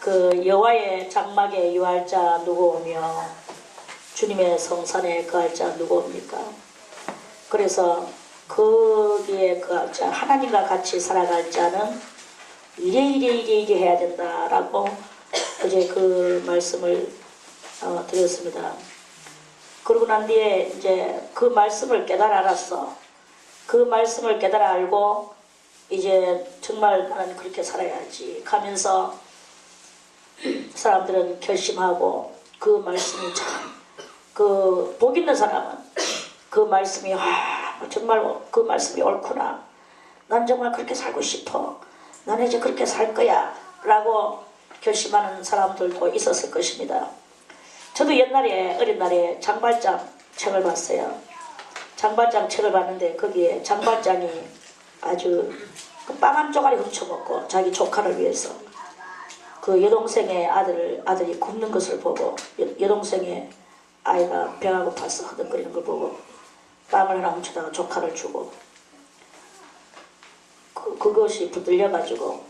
그 여호와의 장막에 유할 자 누구 오며 주님의 성산에 거할 자 누구 옵니까? 그래서 거기에 그 하나님과 같이 살아갈 자는 이래 해야 된다라고 어제 그 말씀을 드렸습니다. 그러고 난 뒤에 이제 그 말씀을 깨달아 알았어. 그 말씀을 깨달아 알고 이제 정말 나는 그렇게 살아야지 하면서 사람들은 결심하고 그 말씀이 참 그 복 있는 사람은 그 말씀이 정말 그 말씀이 옳구나. 난 정말 그렇게 살고 싶어. 나는 이제 그렇게 살 거야 라고 결심하는 사람들도 있었을 것입니다. 저도 옛날에 어린 날에 장발장 책을 봤어요. 장발장 책을 봤는데 거기에 장발장이 아주 그 빵 한 쪼가리 훔쳐먹고 자기 조카를 위해서 그 여동생의 아들이 굶는 것을 보고 여동생의 아이가 배가 고파서 허덕거리는 걸 보고 빵을 하나 훔쳐다가 조카를 주고 그것이 붙들려가지고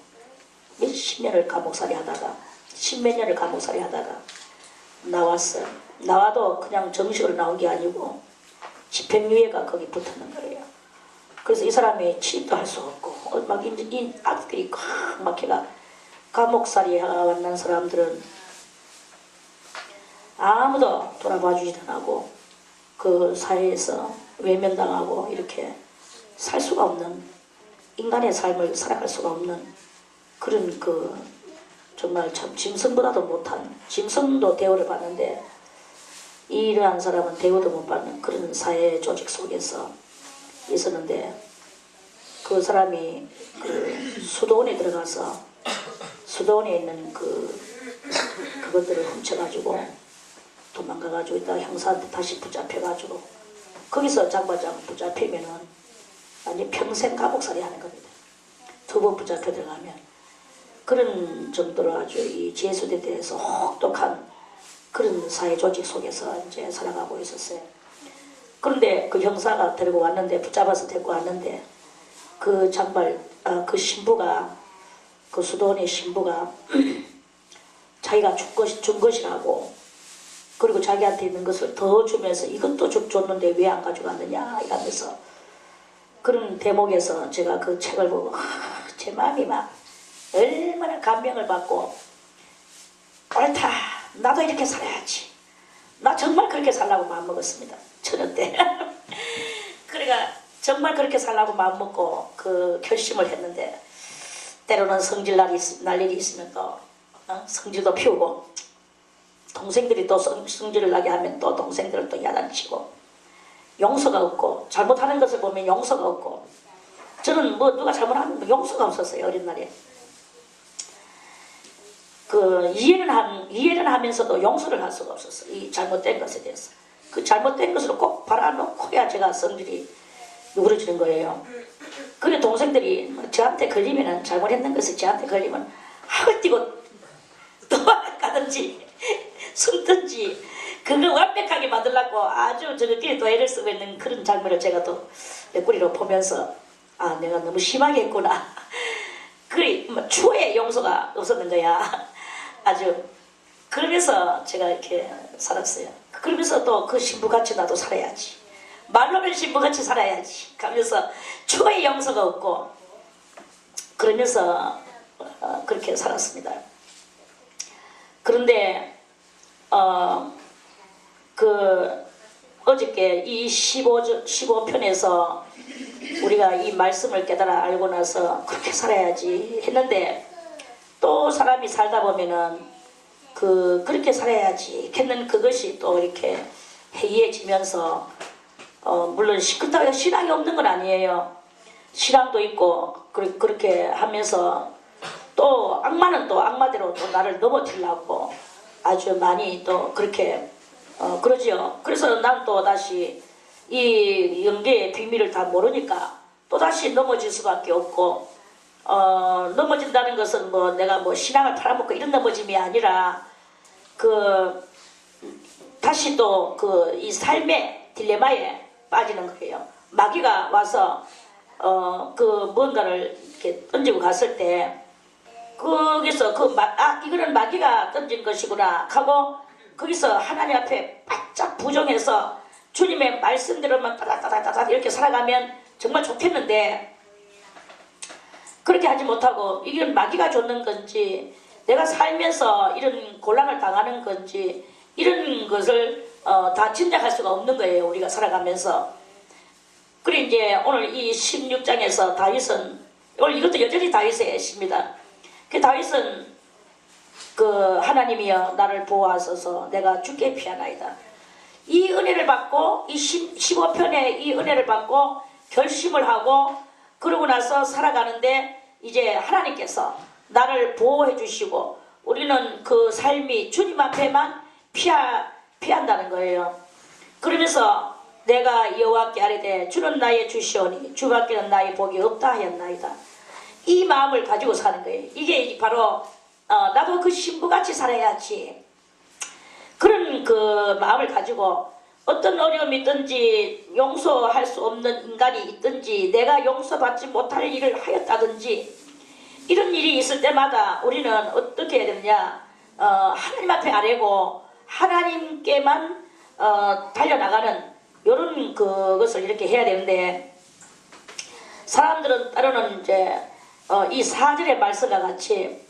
몇십 년을 감옥살이 하다가 십몇 년을 감옥살이 하다가 나왔어요. 나와도 그냥 정식으로 나온 게 아니고 집행유예가 거기 붙었는 거예요. 그래서 이 사람이 취입도 할 수 없고 막 이 악들이 꽉 막혀가 감옥살이 만난 사람들은 아무도 돌아봐 주지도 않고 그 사회에서 외면당하고 이렇게 살 수가 없는 인간의 삶을 살아갈 수가 없는 그런 그 정말 참 짐승보다도 못한 짐승도 대우를 받는데 이러한 사람은 대우도 못 받는 그런 사회 조직 속에서 있었는데 그 사람이 그 수도원에 들어가서 수도원에 있는 그것들을 훔쳐가지고 도망가가지고 있다가 형사한테 다시 붙잡혀가지고 거기서 장발장 붙잡히면은 아니 평생 감옥살이 하는 겁니다. 두 번 붙잡혀 들어가면 그런 정도로 아주 이 제수에 대해서 혹독한 그런 사회 조직 속에서 이제 살아가고 있었어요. 그런데 그 형사가 데리고 왔는데 붙잡아서 데리고 왔는데 그 그 신부가 그 수도원의 신부가 자기가 준 것이라고 그리고 자기한테 있는 것을 더 주면서 이것도 줬는데 왜 안 가져갔느냐 이러면서 그런 대목에서 제가 그 책을 보고 제 마음이 막 얼마나 감명을 받고 옳다 나도 이렇게 살아야지 나 정말 그렇게 살라고 마음먹었습니다. 저녁 때 그러니까 정말 그렇게 살라고 마음먹고 그 결심을 했는데 때로는 성질 날 일이 있으면 또 성질도 피우고 동생들이 또 성질을 나게 하면 또 동생들을 또 야단치고 용서가 없고 잘못하는 것을 보면 용서가 없고 저는 뭐 누가 잘못하면 용서가 없었어요. 어린 날에 그 이해는 하면서도 용서를 할 수가 없었어요. 이 잘못된 것에 대해서 그 잘못된 것을 꼭 바라놓고야 제가 성질이 누그러지는 거예요. 그래 동생들이 저한테 걸리면은 잘못했는 것을 저한테 걸리면 학을 띄고 도망가든지 숨든지 그거 완벽하게 만들려고 아주 저렇게 또 애를 쓰고 있는 그런 장면을 제가 또 옆구리로 보면서 아 내가 너무 심하게 했구나. 그래 뭐 추후에 용서가 없었는 거야. 아주 그러면서 제가 이렇게 살았어요. 그러면서 또 그 신부같이 나도 살아야지. 말로는 신부같이 살아야지. 가면서 추후에 용서가 없고 그러면서 그렇게 살았습니다. 그런데 어저께 이 15편에서 우리가 이 말씀을 깨달아 알고 나서 그렇게 살아야지 했는데 또 사람이 살다 보면은 그렇게 살아야지 했는 그것이 또 이렇게 해이해지면서 물론 그렇다고 해서 신앙이 없는 건 아니에요. 신앙도 있고 그렇게 하면서 또 악마는 또 악마대로 또 나를 넘어뜨리려고 아주 많이 또 그렇게 그러지요. 그래서 난 또 다시 이 영계의 비밀을 다 모르니까 또 다시 넘어질 수밖에 없고 넘어진다는 것은 뭐 내가 뭐 신앙을 팔아먹고 이런 넘어짐이 아니라 다시 또 이 삶의 딜레마에 빠지는 거예요. 마귀가 와서 뭔가를 이렇게 던지고 갔을 때 거기서 이거는 마귀가 던진 것이구나 하고 거기서 하나님 앞에 바짝 부정해서 주님의 말씀대로만 따다다다다 이렇게 살아가면 정말 좋겠는데 그렇게 하지 못하고 이건 마귀가 줬는 건지 내가 살면서 이런 곤란을 당하는 건지 이런 것을 다 짐작할 수가 없는 거예요. 우리가 살아가면서. 그리고 이제 오늘 이 16장에서 다윗은 오늘 이것도 여전히 다윗의 시입니다. 그 다윗은 그 하나님이여 나를 보호하소서 내가 죽게 피하나이다. 이 은혜를 받고 이 15편의 이 은혜를 받고 결심을 하고 그러고 나서 살아가는데 이제 하나님께서 나를 보호해 주시고 우리는 그 삶이 주님 앞에만 피한다는 거예요. 그러면서 내가 여호와께 아뢰되 주는 나의 주시오니 주밖에는 나의 복이 없다 하였나이다. 이 마음을 가지고 사는 거예요. 이게 바로 나도 그 신부같이 살아야지. 그런 그 마음을 가지고 어떤 어려움이 있든지 용서할 수 없는 인간이 있든지 내가 용서받지 못할 일을 하였다든지 이런 일이 있을 때마다 우리는 어떻게 해야 되느냐 하나님 앞에 아뢰고 하나님께만 달려나가는 이런 그것을 이렇게 해야 되는데 사람들은 때로는 이제 이 4절의 말씀과 같이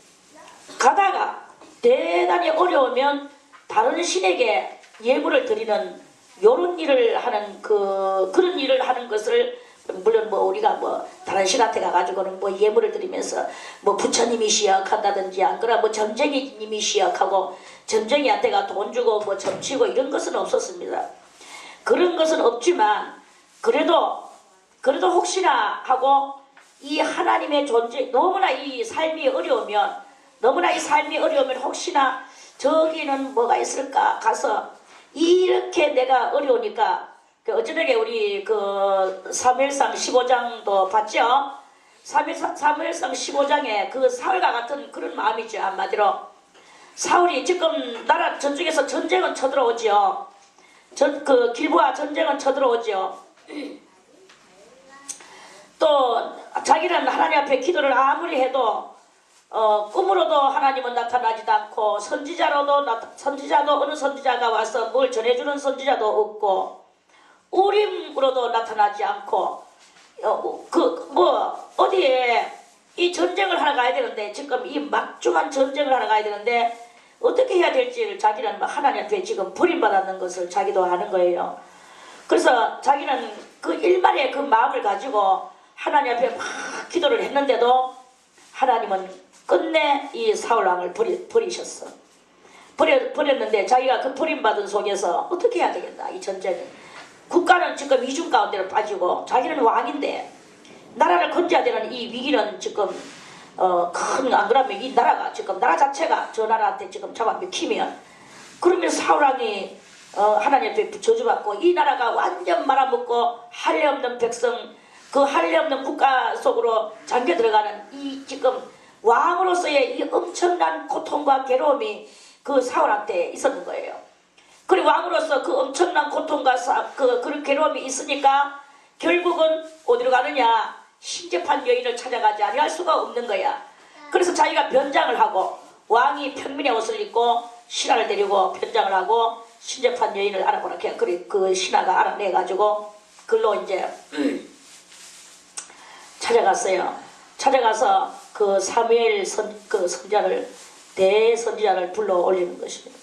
가다가 대단히 어려우면 다른 신에게 예물을 드리는 요런 일을 하는 그런 일을 하는 것을 물론 뭐 우리가 뭐 다른 신한테 가가지고는 뭐 예물을 드리면서 뭐 부처님이 시약한다든지 안 그러면 뭐 점쟁이님이 시약하고 점쟁이한테가 돈 주고 뭐 점치고 이런 것은 없었습니다. 그런 것은 없지만 그래도 혹시나 하고 이 하나님의 존재 너무나 이 삶이 어려우면 혹시나 저기는 뭐가 있을까 가서 이렇게 내가 어려우니까 어쩌게 우리 그 사무엘상 15장도 봤죠? 사무엘상 15장에 그 사울과 같은 그런 마음이죠. 한마디로 사울이 지금 나라 저쪽에서 전쟁은 쳐들어오지요. 그 길보아 전쟁은 쳐들어오지요. 또 자기는 하나님 앞에 기도를 아무리 해도 꿈으로도 하나님은 나타나지도 않고 선지자도 어느 선지자가 와서 뭘 전해주는 선지자도 없고 우림으로도 나타나지 않고 어디에 이 전쟁을 하러 가야 되는데 지금 이 막중한 전쟁을 하러 가야 되는데 어떻게 해야 될지를 자기는 하나님 앞에 지금 버림받았는 것을 자기도 아는 거예요. 그래서 자기는 그 일말의 그 마음을 가지고 하나님 앞에 막 기도를 했는데도 하나님은 끝내 이 사울왕을 버리셨어. 버렸는데 자기가 그 버림받은 속에서 어떻게 해야 되겠나 이 전쟁을. 국가는 지금 이중 가운데로 빠지고 자기는 왕인데 나라를 건져야 되는 이 위기는 지금 안 그러면 이 나라가 지금 나라 자체가 저 나라한테 지금 잡아먹히면 그러면 사울왕이 하나님 앞에 저주받고 이 나라가 완전 말아먹고 할례 없는 백성 그 할례 없는 국가 속으로 잠겨 들어가는 이 지금 왕으로서의 이 엄청난 고통과 괴로움이 그 사울한테 있었는 거예요. 그리고 왕으로서 그 엄청난 고통과 그런 괴로움이 있으니까 결국은 어디로 가느냐 신접한 여인을 찾아가지 아니할 수가 없는 거야. 그래서 자기가 변장을 하고 왕이 평민의 옷을 입고 신하를 데리고 변장을 하고 신접한 여인을 알아보라. 그 신하가 알아내가지고 글로 이제 찾아갔어요. 찾아가서 그 사무엘 선지자를 대선지자를 불러 올리는 것입니다.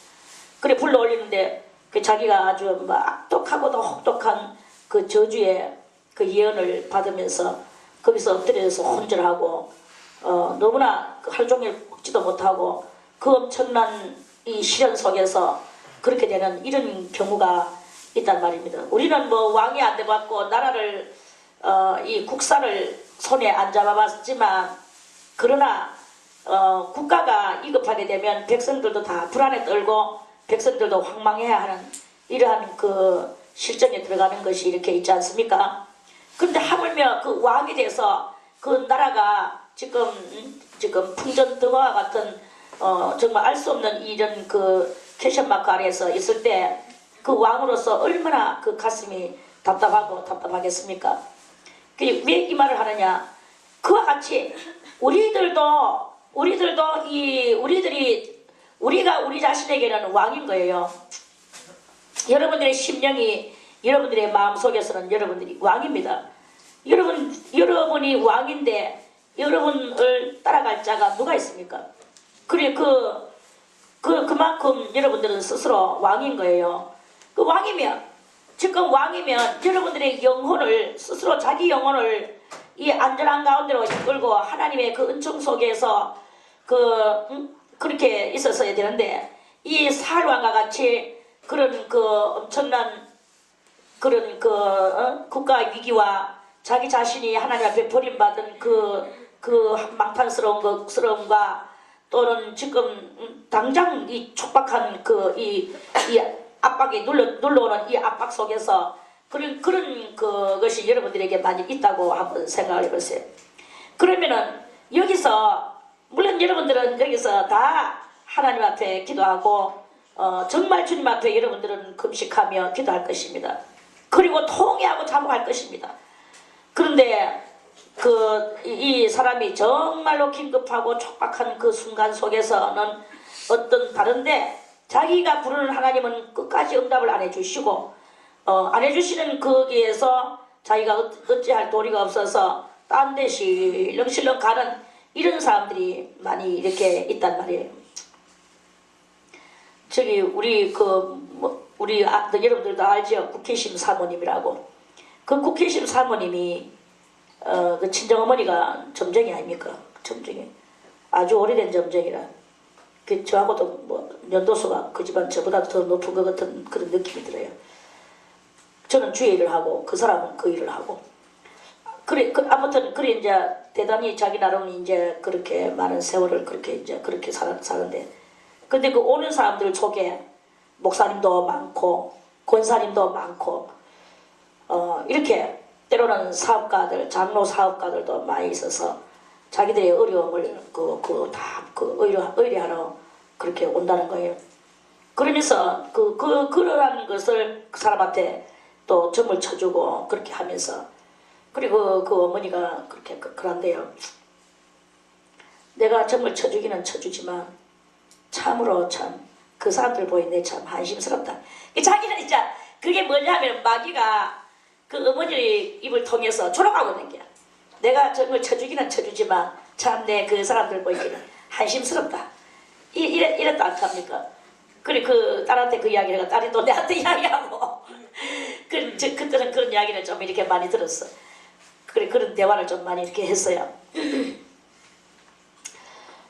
그래 불러 올리는데 그 자기가 아주 악독하고도 혹독한 그 저주의 그 예언을 받으면서 거기서 엎드려서 혼절하고 너무나 하루 종일 먹지도 못하고 그 엄청난 이 시련 속에서 그렇게 되는 이런 경우가 있단 말입니다. 우리는 뭐 왕이 안 돼봤고 나라를 이 국사를 손에 안 잡아봤지만 그러나 국가가 위급하게 되면 백성들도 다 불안에 떨고 백성들도 황망해야 하는 이러한 그 실정에 들어가는 것이 이렇게 있지 않습니까? 그런데 하물며 그 왕이 돼서 그 나라가 지금 풍전등화와 같은 정말 알 수 없는 이런 그 퀘션마크 아래에서 있을 때 그 왕으로서 얼마나 그 가슴이 답답하겠습니까? 왜 이 말을 하느냐? 그와 같이 우리들도 우리들도 우리가 우리 자신에게는 왕인 거예요. 여러분들의 심령이, 여러분들의 마음속에서는 여러분들이 왕입니다. 여러분이 왕인데 여러분을 따라갈 자가 누가 있습니까? 그래 그만큼 여러분들은 스스로 왕인 거예요. 그 지금 왕이면 여러분들의 영혼을, 스스로 자기 영혼을 이 안전한 가운데로 이끌고 하나님의 그 은총 속에서 그렇게 있었어야 되는데, 이 사울왕과 같이 그런 엄청난 그런 국가 위기와 자기 자신이 하나님 앞에 버림받은 망판스러움과 또는 지금 당장 이 촉박한 이 압박이 눌러오는 이 압박 속에서 그런 그것이 여러분들에게 많이 있다고 한번 생각을 해보세요. 그러면은 여기서 물론 여러분들은 여기서 다 하나님 앞에 기도하고 정말 주님 앞에 여러분들은 금식하며 기도할 것입니다. 그리고 통회하고 자복할 것입니다. 그런데 이 사람이 정말로 긴급하고 촉박한 그 순간 속에서는 어떤 다른데, 자기가 부르는 하나님은 끝까지 응답을 안 해주시고 안 해주시는 거기에서 자기가 어찌할 도리가 없어서 딴 데 실렁실렁 가는 이런 사람들이 많이 이렇게 있단 말이에요. 저기 여러분들도 알죠? 국회심 사모님이라고. 그 국회심 사모님이 그 친정어머니가 점쟁이 아닙니까? 점쟁이. 아주 오래된 점쟁이라. 저하고도 뭐 연도수가 그 집안 저보다 더 높은 것 같은 그런 느낌이 들어요. 저는 주의 일을 하고 그 사람은 그 일을 하고. 아무튼 이제 대단히 자기 나름 이제 그렇게 많은 세월을 그렇게 사는데, 근데 그 오는 사람들 속에 목사님도 많고 권사님도 많고 이렇게 때로는 사업가들, 장로 사업가들도 많이 있어서 자기들의 어려움을 의뢰하러 그렇게 온다는 거예요. 그러면서 그러한 것을 그 사람한테 또 점을 쳐주고 그렇게 하면서, 그리고 그 어머니가 그런데요. 내가 점을 쳐주기는 쳐주지만 참으로 그 사람들 보이는데 참 한심스럽다. 자기는 진짜 그게 뭐냐면 마귀가 그 어머니의 입을 통해서 조롱하고 있는 거야. 내가 점을 쳐주기는 쳐주지만 참 내 그 사람들 보이기는 한심스럽다. 이랬다 않습니까? 그래 그 딸한테 그 이야기를 해가 딸이 또 내한테 이야기하고 그때는 그런 이야기를 좀 이렇게 많이 들었어. 그래 그런 대화를 좀 많이 이렇게 했어요.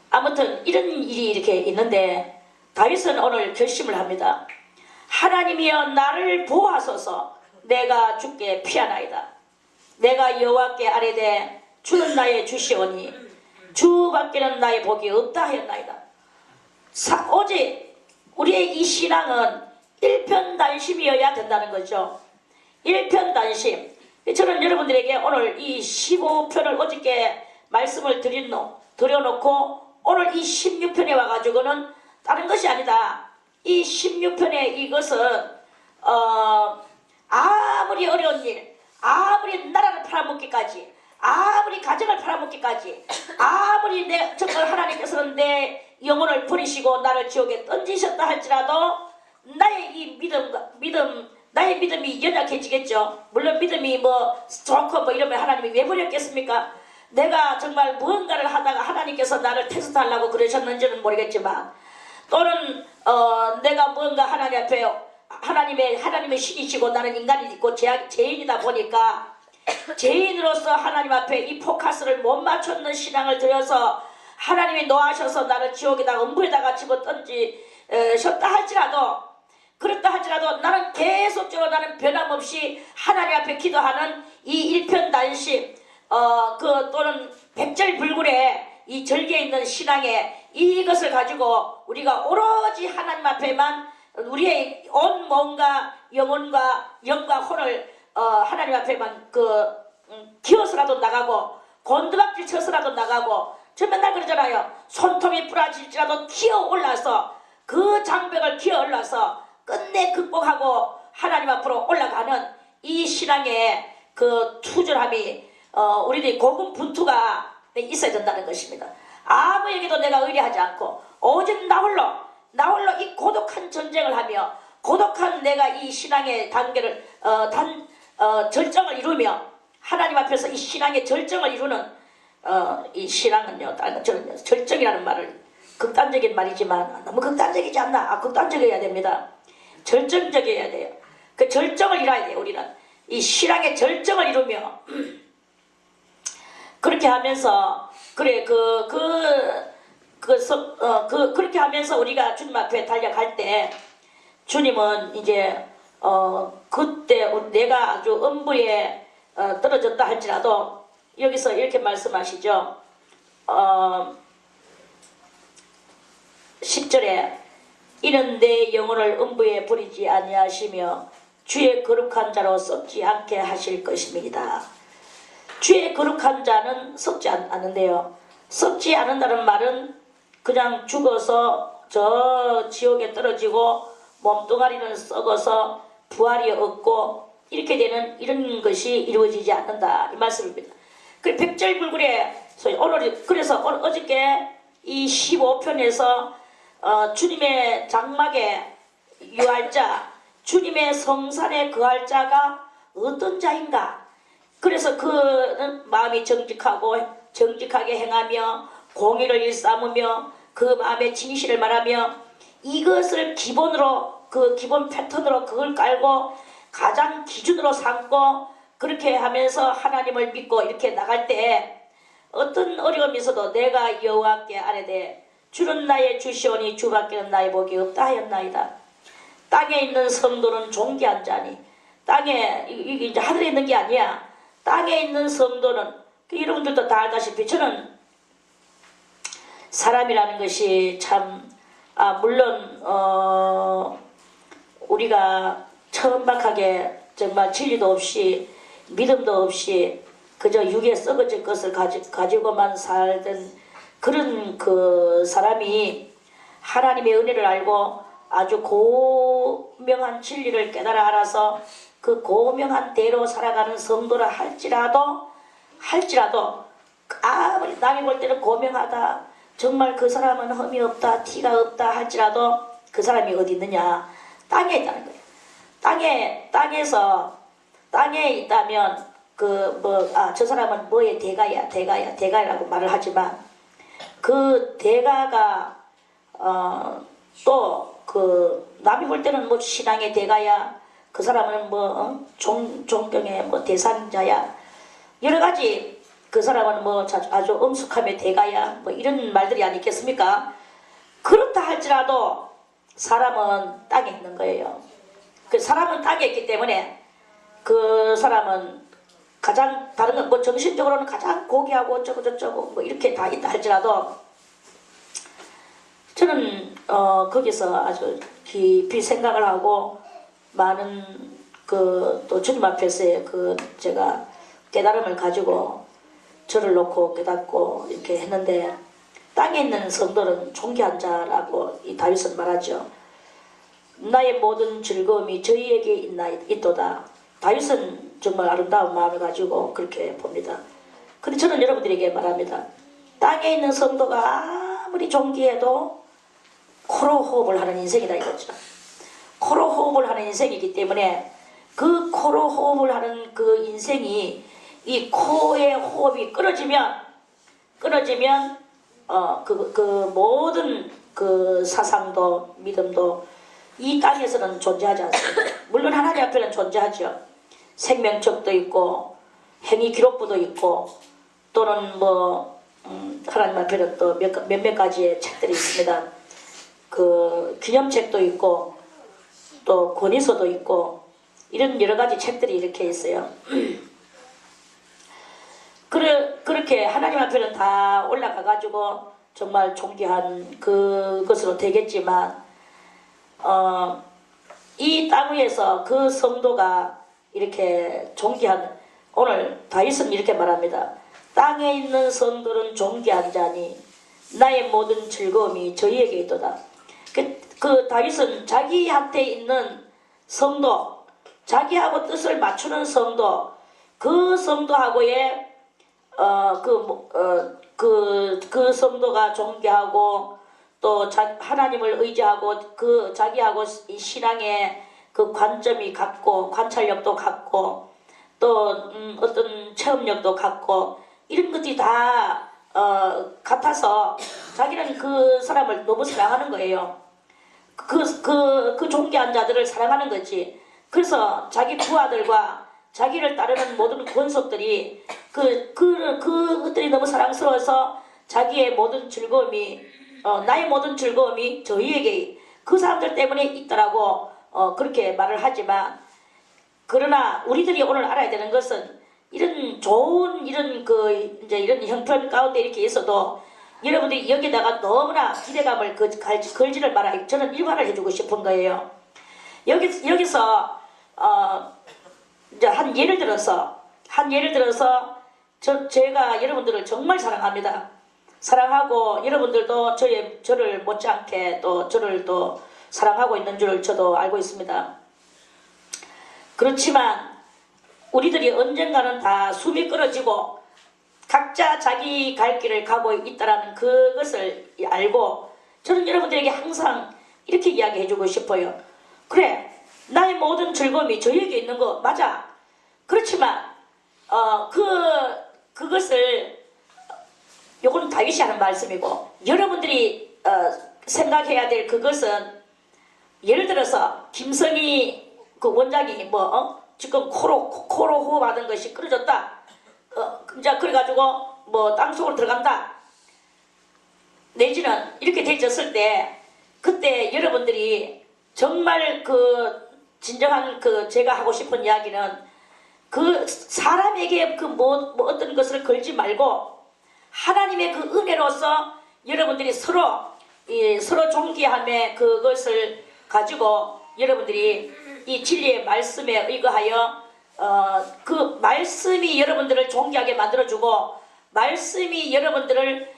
아무튼 이런 일이 이렇게 있는데 다윗은 오늘 결심을 합니다. 하나님이여 나를 보호하소서. 내가 주께 피하나이다. 내가 여호와께 아뢰되 주는 나의 주시오니 주밖에는 나의 복이 없다 하였나이다. 오직 우리의 이 신앙은 일편단심이어야 된다는 거죠. 일편단심. 저는 여러분들에게 오늘 이 15편을 어저께 말씀을 드려놓고 오늘 이 16편에 와가지고는 다른 것이 아니다. 이 16편의 이것은 아무리 어려운 일, 아무리 나라를 팔아먹기까지, 아무리 가정을 팔아먹기까지, 아무리 정말 하나님께서는 내 영혼을 버리시고 나를 지옥에 던지셨다 할지라도 나의 이 나의 믿음이 연약해지겠죠. 물론 믿음이 뭐 좋고 뭐 이러면 하나님이 왜 버렸겠습니까? 내가 정말 무언가를 하다가 하나님께서 나를 테스트하려고 그러셨는지는 모르겠지만, 또는 내가 무언가 하나님 앞에 하나님의 신이시고 나는 인간이 있고 죄인이다 보니까 죄인으로서 하나님 앞에 이 포커스를 못 맞췄는 신앙을 들여서 하나님이 노하셔서 나를 지옥에다가 음부에다가 집어 던지셨다 할지라도, 그렇다 할지라도 나는 계속적으로 나는 변함없이 하나님 앞에 기도하는 이 일편단심, 또는 백절불굴의 이 절개에 있는 신앙에 이것을 가지고 우리가 오로지 하나님 앞에만 우리의 온 몸과 영혼과 영과 혼을 하나님 앞에만 기어서라도 나가고 곤두박질 쳐서라도 나가고, 저 맨날 그러잖아요. 손톱이 부러질지라도 기어 올라서 그 장벽을 기어 올라서 끝내 극복하고 하나님 앞으로 올라가는 이 신앙의 그 투절함이 우리들이 고군분투가 있어야 된다는 것입니다. 아무에게도 내가 의뢰하지 않고 오직 나 홀로 이 고독한 전쟁을 하며 고독한 내가 이 신앙의 단계를 절정을 이루며 하나님 앞에서 이 신앙의 절정을 이루는 이 신앙은요, 저는 절정이라는 말을 극단적인 말이지만 너무 극단적이지 않나? 극단적이어야 됩니다. 절정적이어야 돼요. 그 절정을 이뤄야 돼요. 우리는 이 신앙의 절정을 이루며 그렇게 하면서 그렇게 하면서 우리가 주님 앞에 달려갈 때 주님은 이제 그때 내가 아주 음부에 떨어졌다 할지라도 여기서 이렇게 말씀하시죠. 10절에 이는 내 영혼을 음부에 버리지 아니하시며 주의 거룩한 자로 썩지 않게 하실 것입니다. 주의 거룩한 자는 썩지 않는데요. 썩지 않는다는 말은 그냥 죽어서 저 지옥에 떨어지고 몸뚱아리는 썩어서 부활이 없고 이렇게 되는 이런 것이 이루어지지 않는다 이 말씀입니다. 그 백절불굴에 오늘 그래서 어저께 이 15편에서 주님의 장막에 유할자 주님의 성산에 거할 자가 어떤 자인가. 그래서 그는 마음이 정직하게 행하며 공의를 일삼으며 그 마음의 진실을 말하며 이것을 기본으로 그 기본 패턴으로 그걸 깔고 가장 기준으로 삼고 그렇게 하면서 하나님을 믿고 이렇게 나갈 때 어떤 어려움이 있어도 내가 여호와께 아뢰되 주는 나의 주시오니 주밖에는 나의 복이 없다 하였나이다. 땅에 있는 성도는 존귀한 자니 땅에 이게 이제 하늘에 있는 게 아니야. 땅에 있는 성도는 여러분들도 다 알다시피 저는 사람이라는 것이 참 물론 우리가 천박하게 정말 진리도 없이 믿음도 없이 그저 육에 썩어질 것을 가지고만 살던 그런 그 사람이 하나님의 은혜를 알고 아주 고명한 진리를 깨달아 알아서 그 고명한 대로 살아가는 성도라 할지라도 아무리 남이 볼 때는 고명하다 정말 그 사람은 흠이 없다 티가 없다 할지라도 그 사람이 어디 있느냐 땅에 있다는 거예요. 땅에 있다면 저 사람은 뭐의 대가라고 말을 하지만 그 대가가 또 남이 볼 때는 뭐 신앙의 대가야 그 사람은 존경의 대상자야 여러 가지 그 사람은 아주 엄숙함의 대가야 이런 말들이 아니겠습니까? 그렇다 할지라도 사람은 땅에 있는 거예요. 그 사람은 땅에 있기 때문에 그 사람은 가장 다른 건 정신적으로는 가장 고귀하고 어쩌고 저쩌고 이렇게 다 있다 할지라도 저는 거기서 아주 깊이 생각을 하고 많은 또 주님 앞에서 제가 깨달음을 가지고 저를 놓고 깨닫고 이렇게 했는데 땅에 있는 성도는 존귀한 자라고 이 다윗은 말하죠. 나의 모든 즐거움이 저희에게 있도다. 다윗은 정말 아름다운 마음을 가지고 그렇게 봅니다. 근데 저는 여러분들에게 말합니다. 땅에 있는 성도가 아무리 존귀해도 코로 호흡을 하는 인생이다 이거죠. 코로 호흡을 하는 인생이기 때문에 그 코로 호흡을 하는 그 인생이 이 코의 호흡이 끊어지면 모든 그 사상도 믿음도 이 땅에서는 존재하지 않습니다. 물론 하나님 앞에는 존재하죠. 생명책도 있고 행위 기록부도 있고 또는 하나님 앞에는 또 몇몇 가지의 책들이 있습니다. 그 기념책도 있고 또 권위서도 있고 이런 여러 가지 책들이 이렇게 있어요. 그렇게 하나님 앞에는 다 올라가 가지고 정말 존귀한 그것으로 되겠지만 이 땅 위에서 그 성도가 이렇게 존귀한 오늘 다윗은 이렇게 말합니다. 땅에 있는 성도는 존귀한 자니 나의 모든 즐거움이 저희에게 있도다. 그 다윗은 자기한테 있는 성도 자기하고 뜻을 맞추는 성도 그 성도하고의 그 성도가 존경하고 또 하나님을 의지하고 그 자기하고 이 신앙의 그 관점이 같고 관찰력도 같고 또 어떤 체험력도 같고 이런 것들이 다 같아서 자기는 그 사람을 너무 사랑하는 거예요. 그 존귀한 자들을 사랑하는 거지. 그래서 자기 부하들과 자기를 따르는 모든 권속들이 그것들이 너무 사랑스러워서 자기의 모든 즐거움이 나의 모든 즐거움이 저희에게 그 사람들 때문에 있더라고 그렇게 말을 하지만 그러나 우리들이 오늘 알아야 되는 것은 이런 좋은 이런 이제 이런 형편 가운데 이렇게 있어도 여러분들이 여기다가 너무나 기대감을 걸지를 말아요. 저는 일반을 해주고 싶은 거예요. 여기서 이제 한 예를 들어서 제가 여러분들을 정말 사랑합니다. 사랑하고 여러분들도 저를 못지않게 또 저를 또 사랑하고 있는 줄 저도 알고 있습니다. 그렇지만 우리들이 언젠가는 다 숨이 끊어지고 각자 자기 갈 길을 가고 있다는 그것을 알고 저는 여러분들에게 항상 이렇게 이야기해주고 싶어요. 그래, 나의 모든 즐거움이 저에게 있는 거 맞아. 그렇지만 그것을 요거는 다윗이 하는 말씀이고 여러분들이 생각해야 될 그것은 예를 들어서 김성희 그 원장이 지금 코로 호흡하던 것이 끊어졌다. 이제 그래가지고 땅속으로 들어간다. 내지는 이렇게 되졌을 때 그때 여러분들이 정말 진정한 제가 하고 싶은 이야기는 사람에게 어떤 것을 걸지 말고 하나님의 그 은혜로서 여러분들이 서로 존귀함의 그것을 가지고 여러분들이 이 진리의 말씀에 의거하여 그 말씀이 여러분들을 존귀하게 만들어주고 말씀이 여러분들을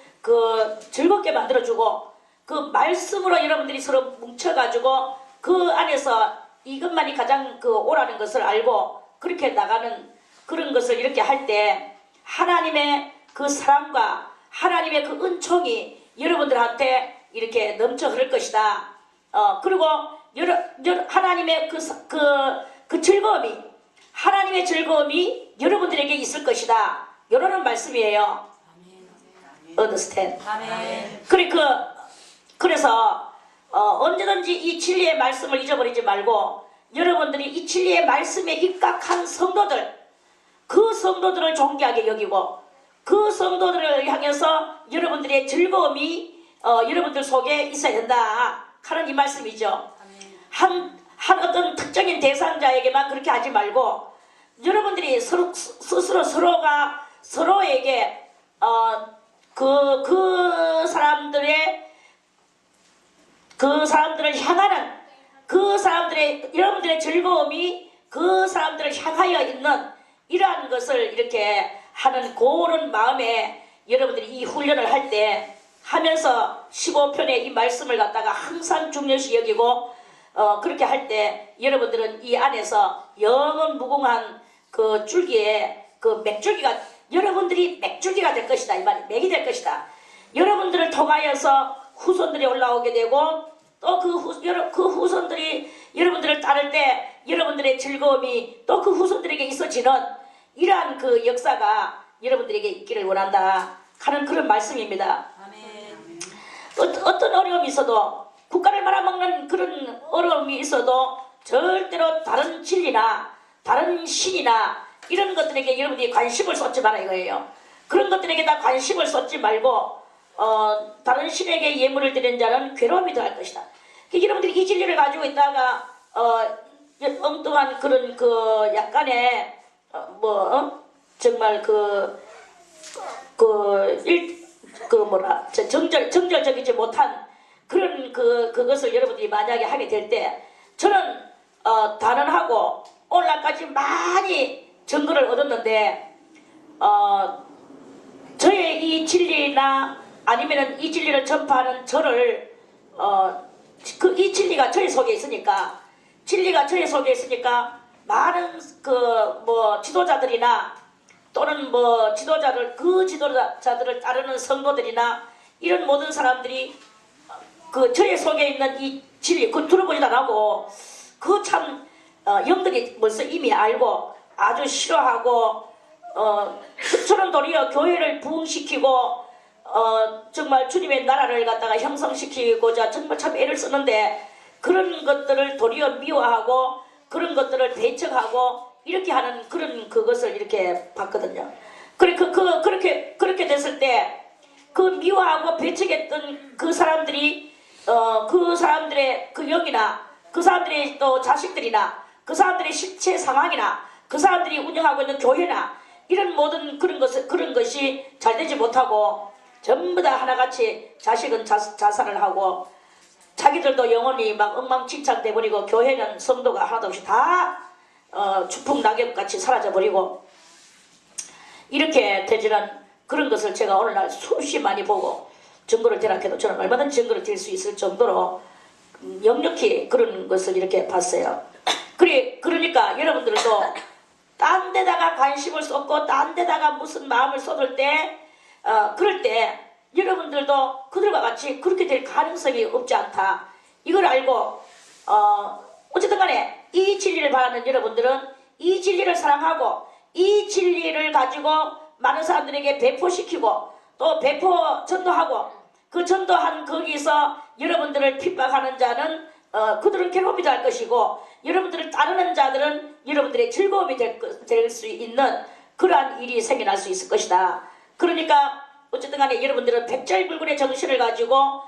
즐겁게 만들어주고 그 말씀으로 여러분들이 서로 뭉쳐가지고 그 안에서 이것만이 가장 옳아는 것을 알고 그렇게 나가는 그런 것을 이렇게 할 때 하나님의 그 사랑과 하나님의 그 은총이 여러분들한테 이렇게 넘쳐 흐를 것이다. 그리고 하나님의 그 즐거움이 하나님의 즐거움이 여러분들에게 있을 것이다. 이러는 말씀이에요. understand? 그래서 언제든지 이 진리의 말씀을 잊어버리지 말고 여러분들이 이 진리의 말씀에 입각한 성도들 그 성도들을 존귀하게 여기고 그 성도들을 향해서 여러분들의 즐거움이 여러분들 속에 있어야 된다 하는 이 말씀이죠. 한 어떤 특정인 대상자에게만 그렇게 하지 말고 여러분들이 스스로 서로가 서로에게 그 사람들을 향하는 여러분들의 즐거움이 그 사람들을 향하여 있는 이러한 것을 이렇게 하는 그런 마음에 여러분들이 이 훈련을 할 때 하면서 15편의 이 말씀을 갖다가 항상 중요시 여기고 그렇게 할 때 여러분들은 이 안에서 영원 무궁한 그 줄기에 그 맥줄기가 여러분들이 맥줄기가 될 것이다. 이 말이 맥이 될 것이다. 여러분들을 통하여서 후손들이 올라오게 되고 또 그 후손들이 여러분들을 따를 때 여러분들의 즐거움이 또 그 후손들에게 있어지는 이러한 그 역사가 여러분들에게 있기를 원한다 하는 그런 말씀입니다. 아멘. 어떤 어려움이 있어도 국가를 말아먹는 그런 어려움이 있어도 절대로 다른 진리나 다른 신이나 이런 것들에게 여러분들이 관심을 쏟지 말아 이거예요. 그런 것들에게 다 관심을 쏟지 말고 다른 신에게 예물을 드리는 자는 괴로움이 더할 것이다. 여러분들이 이 진리를 가지고 있다가 엉뚱한 그런 약간의 정말 정절적이지 못한 그런 그것을 여러분들이 만약에 하게 될 때 저는 단언하고 오늘날까지 많이 증거를 얻었는데 저의 이 진리나 아니면은 이 진리를 전파하는 저를 이 진리가 저의 속에 있으니까 많은 지도자들이나 또는 뭐 지도자를 그 지도자들을 따르는 성도들이나 이런 모든 사람들이 그 저의 속에 있는 이 진리 그 들어보지도 안 하고 그 참 영들이 벌써 이미 알고 아주 싫어하고 저는 도리어 교회를 부흥시키고 정말 주님의 나라를 갖다가 형성시키고자 정말 참 애를 쓰는데 그런 것들을 도리어 미워하고 그런 것들을 배척하고 이렇게 하는 그런 그것을 이렇게 봤거든요. 그렇게 됐을 때 그 미워하고 배척했던 그 사람들이 그 사람들의 그 영이나 그 사람들의 또 자식들이나 그 사람들의 실체 상황이나 그 사람들이 운영하고 있는 교회나 이런 모든 그런 것이 잘 되지 못하고 전부 다 하나같이 자식은 자살을 하고 자기들도 영혼이 막 엉망진창 돼버리고 교회는 성도가 하나도 없이 다 추풍낙엽같이 사라져버리고 이렇게 되지는 그런 것을 제가 오늘날 수없이 많이 보고 증거를 대락해도 저는 얼마든지 증거를 댈 수 있을 정도로 역력히 그런 것을 이렇게 봤어요. 그러니까 여러분들도 딴 데다가 관심을 쏟고 딴 데다가 무슨 마음을 쏟을 때 그럴 때 여러분들도 그들과 같이 그렇게 될 가능성이 없지 않다. 이걸 알고 어쨌든 간에 이 진리를 바라는 여러분들은 이 진리를 사랑하고 이 진리를 가지고 많은 사람들에게 배포시키고 또 배포 전도하고 그 전도한 거기서 여러분들을 핍박하는 자는 그들은 괴로움이 될 것이고 여러분들을 따르는 자들은 여러분들의 즐거움이 될 수 있는 그러한 일이 생겨날 수 있을 것이다. 그러니까 어쨌든 간에 여러분들은 백절불굴의 정신을 가지고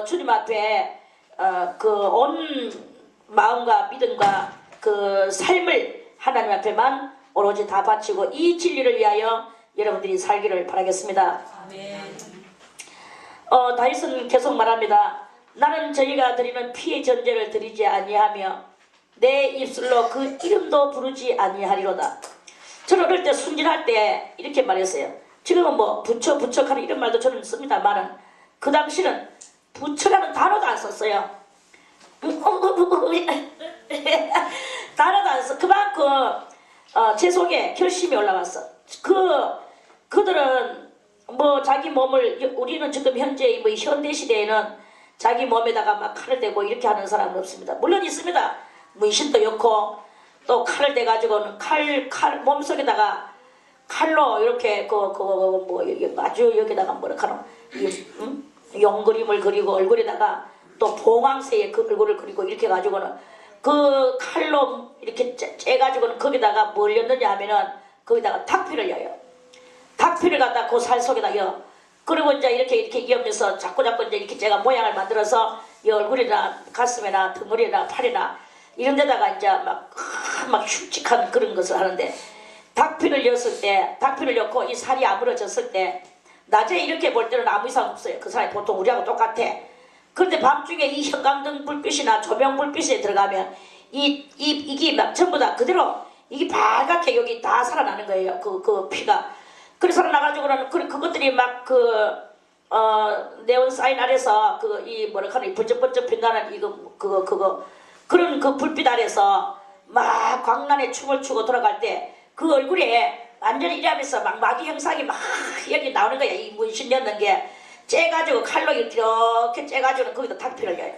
주님 앞에 그 온 마음과 믿음과 그 삶을 하나님 앞에만 오로지 다 바치고 이 진리를 위하여 여러분들이 살기를 바라겠습니다. 아멘. 다윗은 계속 말합니다. 나는 저희가 드리는 피의 전제를 드리지 아니하며 내 입술로 그 이름도 부르지 아니하리로다. 저는 어릴 때 순진할 때 이렇게 말했어요. 지금은 뭐 부처하는 이런 말도 저는 씁니다만은 그 당시는 부처라는 단어도 안 썼어요. 단어도 안 써. 그만큼 제 속에 결심이 올라왔어. 그들은 뭐 자기 몸을 우리는 지금 현재 뭐 현대 시대에는 자기 몸에다가 막 칼을 대고 이렇게 하는 사람은 없습니다. 물론 있습니다. 문신도 넣고 또 칼을 대 가지고는 칼 몸속에다가 칼로 이렇게 뭐 아주 여기다가 뭐라 하노 용 그림을 그리고 얼굴에다가 또 봉황새의 그 얼굴을 그리고 이렇게 가지고는 그 칼로 이렇게 째 가지고는 거기다가 뭘 넣느냐 하면은 거기다가 닭피를 여요. 닭피를 갖다 그 살 속에다 여. 그리고 이제 이렇게 이으면서 자꾸 이제 이렇게 제가 모양을 만들어서 이 얼굴이나 가슴이나 등허리나 팔이나 이런 데다가 이제 막 흉측한 그런 것을 하는데 닭피를 였을 때 닭피를 였고 이 살이 아물어졌을 때 낮에 이렇게 볼 때는 아무 이상 없어요. 그 사람이 보통 우리하고 똑같아. 그런데 밤중에 이 형광등 불빛이나 조명 불빛에 들어가면 이게 막 전부 다 그대로 이게 빨갛게 여기 다 살아나는 거예요. 그 피가. 그래서 살아나가지고는 그것들이 막 네온 사인 아래서 이 뭐라 하나 번쩍번쩍 빛나는 그런 그 불빛 아래서 막 광란의 춤을 추고 돌아갈 때 그 얼굴에 완전히 이러면서 막 마귀 형상이 막 여기 나오는 거야. 이 문신 넣는 게 째가지고 칼로 이렇게 째가지고 거기다 닭피를 여요.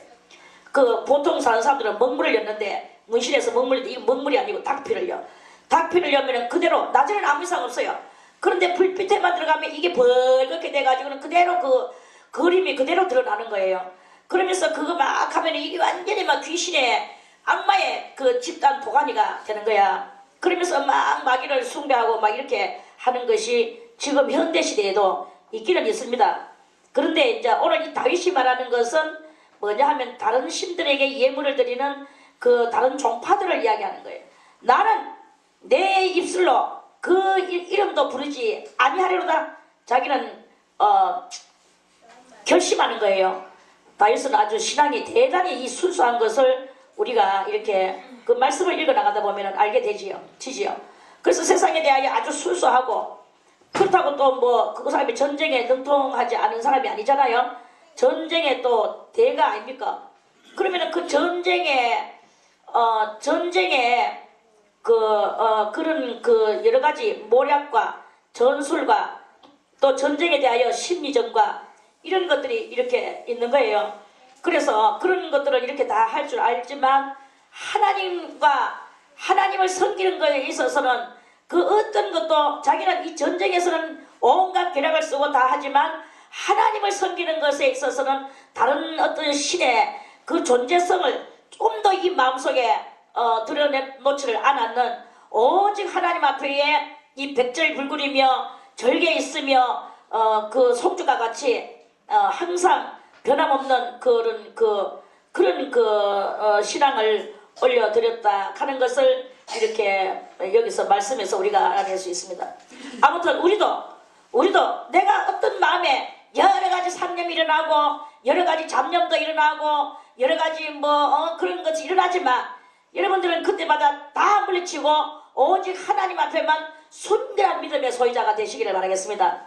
그 보통 사는 사람들은 먹물을 였는데 문신에서 이 먹물이 아니고 닭피를 여. 닭피를 여면은 그대로 낮에는 아무 이상 없어요. 그런데 불빛에만 들어가면 이게 벌겋게 돼가지고는 그대로 그 그림이 그대로 드러나는 거예요. 그러면서 그거 막 하면 이게 완전히 막 귀신의 악마의 그 집단 도가니가 되는 거야. 그러면서 막 마귀를 숭배하고 막 이렇게 하는 것이 지금 현대 시대에도 있기는 있습니다. 그런데 이제 오늘 이 다윗이 말하는 것은 뭐냐 하면 다른 신들에게 예물을 드리는 그 다른 종파들을 이야기하는 거예요. 나는 내 입술로 그 이름도 부르지 아니하리로다. 자기는 결심하는 거예요. 다윗은 아주 신앙이 대단히 이 순수한 것을 우리가 이렇게 그 말씀을 읽어나가다 보면 알게 지지요. 그래서 세상에 대하여 아주 순수하고 그렇다고 또 뭐 그 사람이 전쟁에 능통하지 않은 사람이 아니잖아요. 전쟁에 또 대가 아닙니까? 그러면은 그 전쟁에 그런 여러 가지 모략과 전술과 또 전쟁에 대하여 심리전과 이런 것들이 이렇게 있는 거예요. 그래서 그런 것들을 이렇게 다 할 줄 알지만 하나님을 섬기는 것에 있어서는 그 어떤 것도 자기는 이 전쟁에서는 온갖 계략을 쓰고 다 하지만 하나님을 섬기는 것에 있어서는 다른 어떤 신의 그 존재성을 좀 더 이 마음속에 드러내놓지를 않았는 오직 하나님 앞에 이 백절불굴이며 절개 있으며 그 송주가 같이 항상 변함없는 그런 신앙을 올려드렸다 하는 것을 이렇게 여기서 말씀에서 우리가 알아낼 수 있습니다. 아무튼 우리도 내가 어떤 마음에 여러 가지 상념이 일어나고 여러 가지 잡념도 일어나고 여러 가지 그런 것이 일어나지만 여러분들은 그때마다 다 물리치고 오직 하나님 앞에만 순결한 믿음의 소유자가 되시기를 바라겠습니다.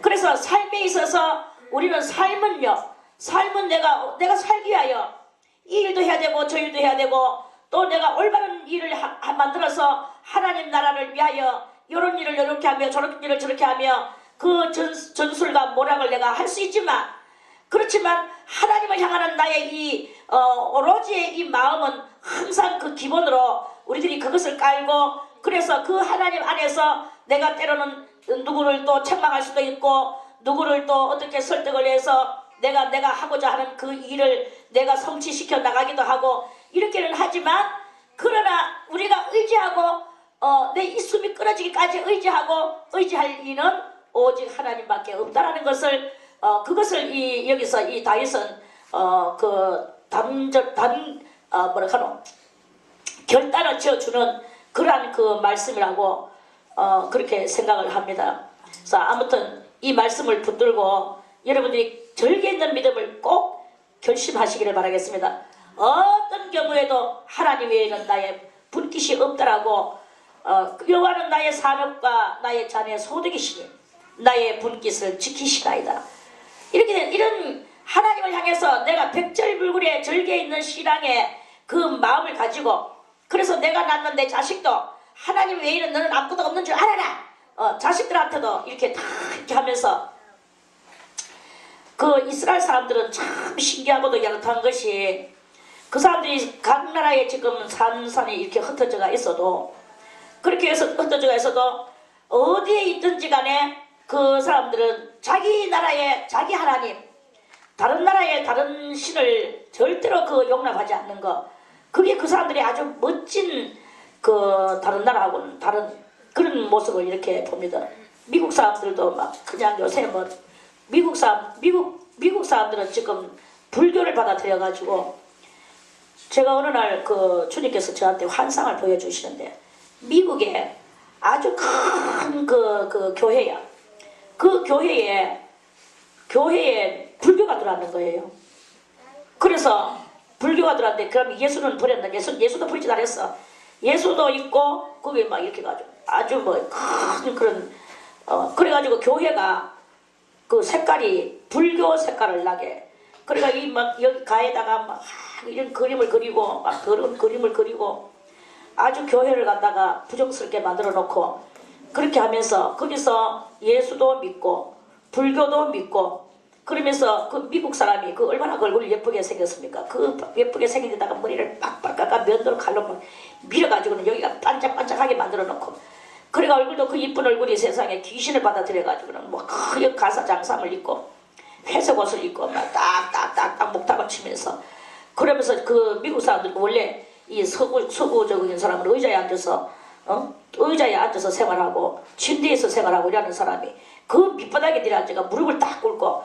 그래서 삶에 있어서 우리는 삶은 내가 살기 위하여 이 일도 해야 되고 저 일도 해야 되고 또 내가 올바른 일을 만들어서 하나님 나라를 위하여 이런 일을 이렇게 하며 저런 일을 저렇게 하며 그 전술과 모략을 내가 할 수 있지만 그렇지만 하나님을 향하는 나의 오로지의 이 마음은 항상 그 기본으로 우리들이 그것을 깔고 그래서 그 하나님 안에서 내가 때로는 누구를 또 책망할 수도 있고 누구를 또 어떻게 설득을 해서 내가 하고자 하는 그 일을 내가 성취시켜 나가기도 하고 이렇게는 하지만 그러나 우리가 의지하고 내 이 숨이 끊어지기까지 의지할 이는 오직 하나님밖에 없다라는 것을 그것을 여기서 이 다윗은 결단을 지어주는 그러한 그 말씀이라고 그렇게 생각을 합니다. 그래서 아무튼 이 말씀을 붙들고 여러분들이 절개 있는 믿음을 꼭 결심하시기를 바라겠습니다. 어떤 경우에도 하나님 외에는 나의 분깃이 없더라고 여호와는 나의 산업과 나의 자녀의 소득이시니 나의 분깃을 지키시나이다. 이렇게 된 이런 하나님을 향해서 내가 백절불굴의 절개에 있는 신앙의 그 마음을 가지고 그래서 내가 낳는 내 자식도 하나님 외에는 너는 아무것도 없는 줄 알아라. 자식들한테도 이렇게 다 이렇게 하면서 그 이스라엘 사람들은 참 신기하고도 야릇한 것이 그 사람들이 각 나라에 지금 산이 이렇게 흩어져가 있어도 그렇게 해서 흩어져가 있어도 어디에 있든지 간에 그 사람들은 자기 나라의 자기 하나님 다른 나라의 다른 신을 절대로 용납하지 않는 거 그게 그 사람들이 아주 멋진 다른 나라하고는 다른 그런 모습을 이렇게 봅니다. 미국 사람들도 막 그냥 요새 미국 사람들은 지금 불교를 받아들여 가지고 제가 어느 날 주님께서 저한테 환상을 보여주시는데 미국에 아주 큰 교회야. 그 교회에 불교가 들어왔는 거예요. 그래서 불교가 들어왔는데 그럼 예수는 버렸나? 예수도 버리지 않았어. 예수도 있고 거기 막 이렇게 가지고 아주 큰 그런 그래가지고 교회가 그 색깔이 불교 색깔을 나게 그러니까 여기 가에다가 이런 그림을 그리고 막 더러운 그림을 그리고 아주 교회를 갖다가 부정스럽게 만들어 놓고 그렇게 하면서 거기서 예수도 믿고 불교도 믿고 그러면서 그 미국 사람이 얼마나 얼굴이 예쁘게 생겼습니까? 예쁘게 생긴 데다가 머리를 빡빡 깎아 면도로 칼로 밀어가지고는 여기가 반짝반짝하게 만들어 놓고 그래가 얼굴도 그 이쁜 얼굴이 세상에 귀신을 받아들여가지고는 큰 가사 장상을 입고 회색 옷을 입고 막 딱딱딱딱 목탁을 치면서 그러면서 그 미국 사람들 원래 이 서구적인 사람은 의자에 앉아서 생활하고 침대에서 생활하고 이러는 사람이 그 밑바닥에 내려앉아가 무릎을 딱 꿇고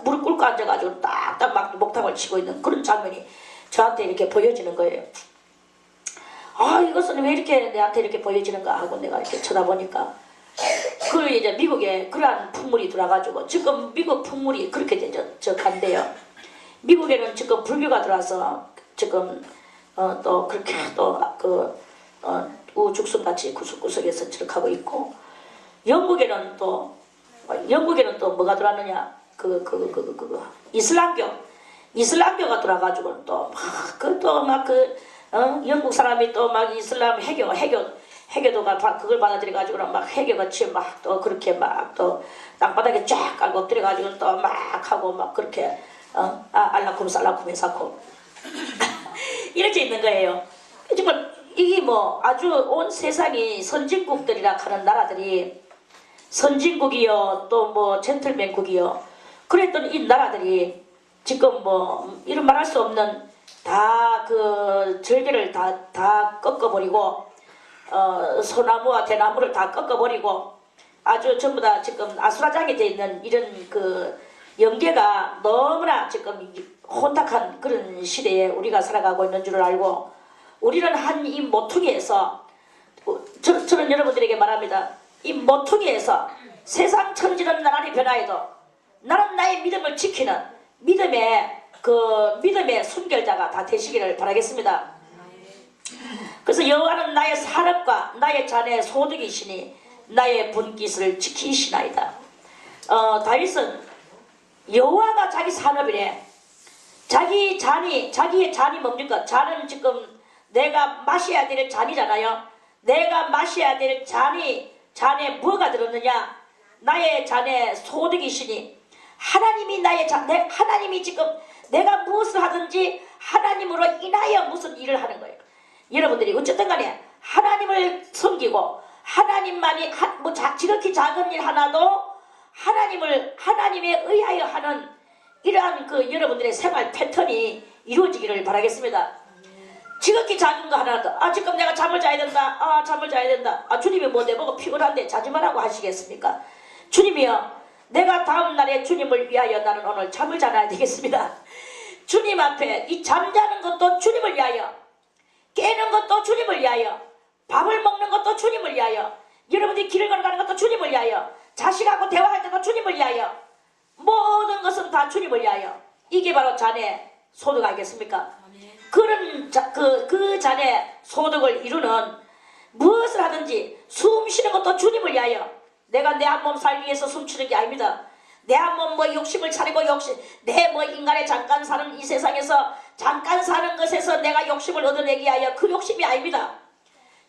무릎 꿇고 앉아가지고 딱딱 막 목탁을 치고 있는 그런 장면이 저한테 이렇게 보여지는 거예요. 이것은 왜 이렇게 내한테 이렇게 보여지는가 하고 내가 이렇게 쳐다보니까 이제 미국에 그러한 풍물이 들어와가지고 지금 미국 풍물이 그렇게 적한데요. 미국에는 지금 불교가 들어와서 지금 또 그렇게 또 우죽순같이 구석구석에서 저렇게 하고 있고 영국에는 또 뭐가 들어왔느냐 이슬람교가 들어와가지고 영국 사람이 또 막 이슬람 해교 해교도가 그걸 받아들여가지고 막 해교같이 막 또 그렇게 막 또 땅바닥에 쫙 깔고 엎드려가지고 또 막 하고 막 그렇게 알라쿰 살라쿰 해사코 이렇게 있는 거예요. 정말 이게 뭐 아주 온 세상이 선진국들이라 하는 나라들이 선진국이요 또 뭐 젠틀맨국이요 그랬던 이 나라들이 지금 뭐 이런 말할 수 없는 다 그 절개를 다 꺾어버리고 소나무와 대나무를 다 꺾어버리고 아주 전부 다 지금 아수라장이 돼 있는 이런 그 영계가 너무나 지금 혼탁한 그런 시대에 우리가 살아가고 있는 줄을 알고 우리는 한 이 모퉁이에서 저는 여러분들에게 말합니다. 이 모퉁이에서 세상 천지는 나날이 변화해도 나는 나의 믿음을 지키는 믿음의 순결자가 다 되시기를 바라겠습니다. 그래서 여호와는 나의 산업과 나의 잔의 소득이시니 나의 분깃을 지키시나이다. 다윗은 여호와가 자기 산업이래. 자기의 잔이 뭡니까? 잔은 지금 내가 마셔야 될 잔이잖아요. 내가 마셔야 될 잔에 뭐가 들었느냐? 나의 잔의 소득이시니 하나님이 하나님이 지금 내가 무엇을 하든지 하나님으로 인하여 무슨 일을 하는 거예요. 여러분들이 어쨌든 간에 하나님을 섬기고 하나님만이 지극히 작은 일 하나도 하나님에 의하여 하는 이러한 그 여러분들의 생활 패턴이 이루어지기를 바라겠습니다. 지극히 작은 거 하나도 지금 내가 잠을 자야 된다. 잠을 자야 된다. 주님이 뭐 내보고 피곤한데 자지 말라고 하시겠습니까? 주님이요 내가 다음 날에 주님을 위하여 나는 오늘 잠을 자야 되겠습니다. 주님 앞에 이 잠자는 것도 주님을 위하여 깨는 것도 주님을 위하여 밥을 먹는 것도 주님을 위하여 여러분들이 길을 걸어가는 것도 주님을 위하여 자식하고 대화할 때도 주님을 위하여 모든 것은 다 주님을 위하여 이게 바로 잔의 소득 아니겠습니까? 그런 그 잔의 소득을 이루는 무엇을 하든지 숨 쉬는 것도 주님을 위하여 내가 내 한 몸 살기 위해서 숨쉬는 게 아닙니다. 내 한 몸 뭐 욕심을 차리고 내 뭐 인간의 잠깐 사는 이 세상에서 잠깐 사는 것에서 내가 욕심을 얻어내기 위하여 그 욕심이 아닙니다.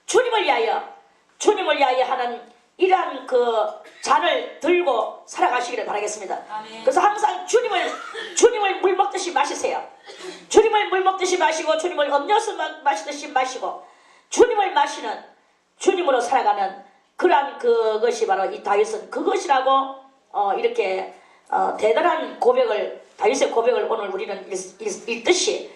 주님을 위하여 하는 이러한 그 잔을 들고 살아가시기를 바라겠습니다. 아멘. 그래서 항상 주님을 물 먹듯이 마시세요. 주님을 물 먹듯이 마시고 주님을 음료수 마시듯이 마시고 주님을 마시는 주님으로 살아가는 그러한 그것이 바로 이 다윗은 그것이라고 이렇게 대단한 다윗의 고백을 오늘 우리는 읽듯이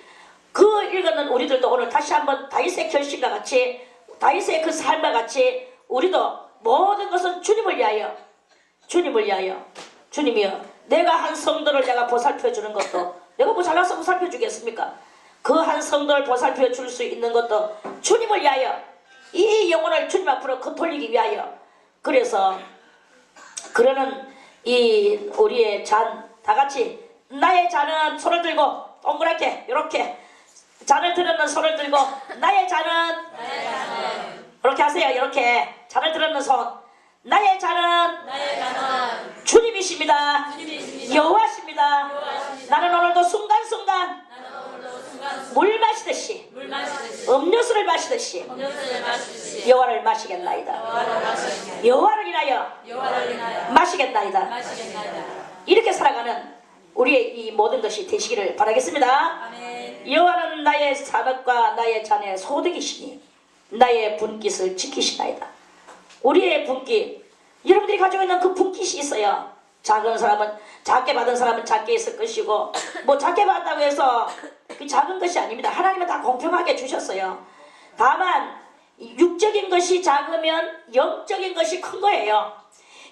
그 읽는 우리들도 오늘 다시 한번 다윗의 결심과 같이 다윗의 그 삶과 같이 우리도 모든 것은 주님을 위하여 주님이여 내가 한 성도를 내가 보살펴 주는 것도 내가 뭐 잘나서 보살펴 주겠습니까? 그 한 성도를 보살펴 줄 수 있는 것도 주님을 위하여 이 영혼을 주님 앞으로 돌리기 위하여 그래서 그러는 이 우리의 잔 다같이 나의 잔은 손을 들고 동그랗게 이렇게 잔을 들었는 손을 들고 나의 잔은 이렇게 하세요. 이렇게 잔을 들었는 손 나의 잔은 주님이십니다. 여호와십니다. 나는 오늘도 순간순간 물 마시듯이 음료수를 마시듯이 여호와를 마시겠나이다. 여호와를 인하여 마시겠나이다. 이렇게 살아가는 우리의 이 모든 것이 되시기를 바라겠습니다. 여호와는 나의 산업과 나의 잔의 소득이시니 나의 분깃을 지키시나이다. 우리의 분깃 여러분들이 가지고 있는 그 분깃이 있어요. 작은 사람은 작게 받은 사람은 작게 있을 것이고 뭐 작게 받았다고 해서 그 작은 것이 아닙니다. 하나님은 다 공평하게 주셨어요. 다만 육적인 것이 작으면 영적인 것이 큰 거예요.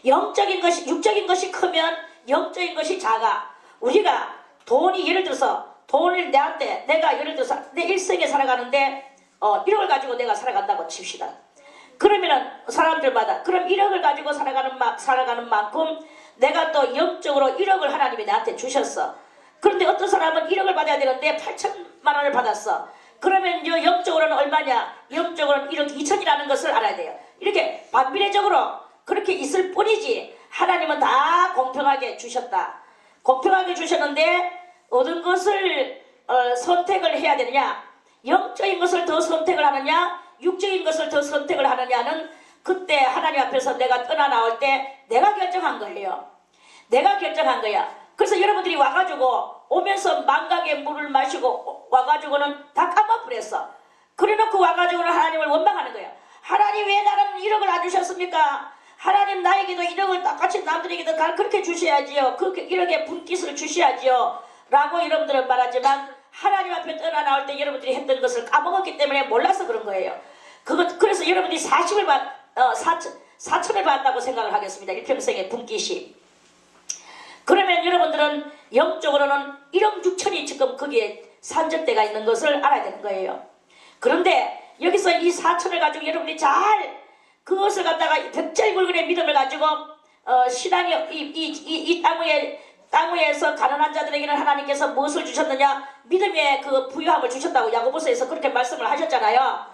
육적인 것이 크면 영적인 것이 작아. 우리가 돈이 예를 들어서 돈을 내가 예를 들어서 내 일생에 살아가는데 1억을 가지고 내가 살아간다고 칩시다. 그러면은 사람들마다 그럼 1억을 가지고 살아가는 만큼 내가 또 영적으로 1억을 하나님이 나한테 주셨어. 그런데 어떤 사람은 1억을 받아야 되는데 8천만 원을 받았어. 그러면 영적으로는 얼마냐? 영적으로는 1억 2천이라는 것을 알아야 돼요. 이렇게 반비례적으로 그렇게 있을 뿐이지 하나님은 다 공평하게 주셨다. 공평하게 주셨는데 어떤 것을 선택을 해야 되느냐? 영적인 것을 더 선택을 하느냐? 육적인 것을 더 선택을 하느냐는 그때 하나님 앞에서 내가 떠나 나올 때 내가 결정한 거예요. 내가 결정한 거야. 그래서 여러분들이 와가지고 오면서 망각의 물을 마시고 와가지고는 다 까먹버렸어. 그래놓고 와가지고는 하나님을 원망하는 거야. 하나님 왜 나는 1억을 안 주셨습니까? 하나님 나에게도 1억을 똑같이 남들에게도 그렇게 주셔야지요. 그렇게 1억의 분깃을 주셔야지요. 라고 여러분들은 말하지만 하나님 앞에 떠나 나올 때 여러분들이 했던 것을 까먹었기 때문에 몰라서 그런 거예요. 그래서 여러분들이 4천을 받았다고 생각을 하겠습니다. 일평생의 분깃이. 그러면 여러분들은 영적으로는 1억 6천이 지금 거기에 산적대가 있는 것을 알아야 되는 거예요. 그런데 여기서 이 4천을 가지고 여러분이 잘 그것을 갖다가 벽절굴근의 믿음을 가지고 신앙이 이 땅 위에서 가난한 자들에게는 하나님께서 무엇을 주셨느냐? 믿음의 그 부유함을 주셨다고 야고보서에서 그렇게 말씀을 하셨잖아요.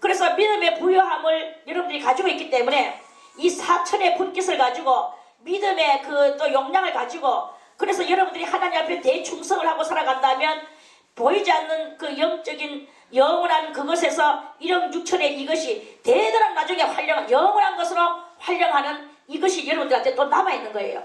그래서 믿음의 부유함을 여러분들이 가지고 있기 때문에 이 4천의 분깃을 가지고 믿음의 그 또 용량을 가지고 그래서 여러분들이 하나님 앞에 대충성을 하고 살아간다면 보이지 않는 그 영적인 영원한 그것에서 1억 6천의 이것이 대단한 나중에 활용 영원한 것으로 활용하는 이것이 여러분들한테 또 남아있는 거예요.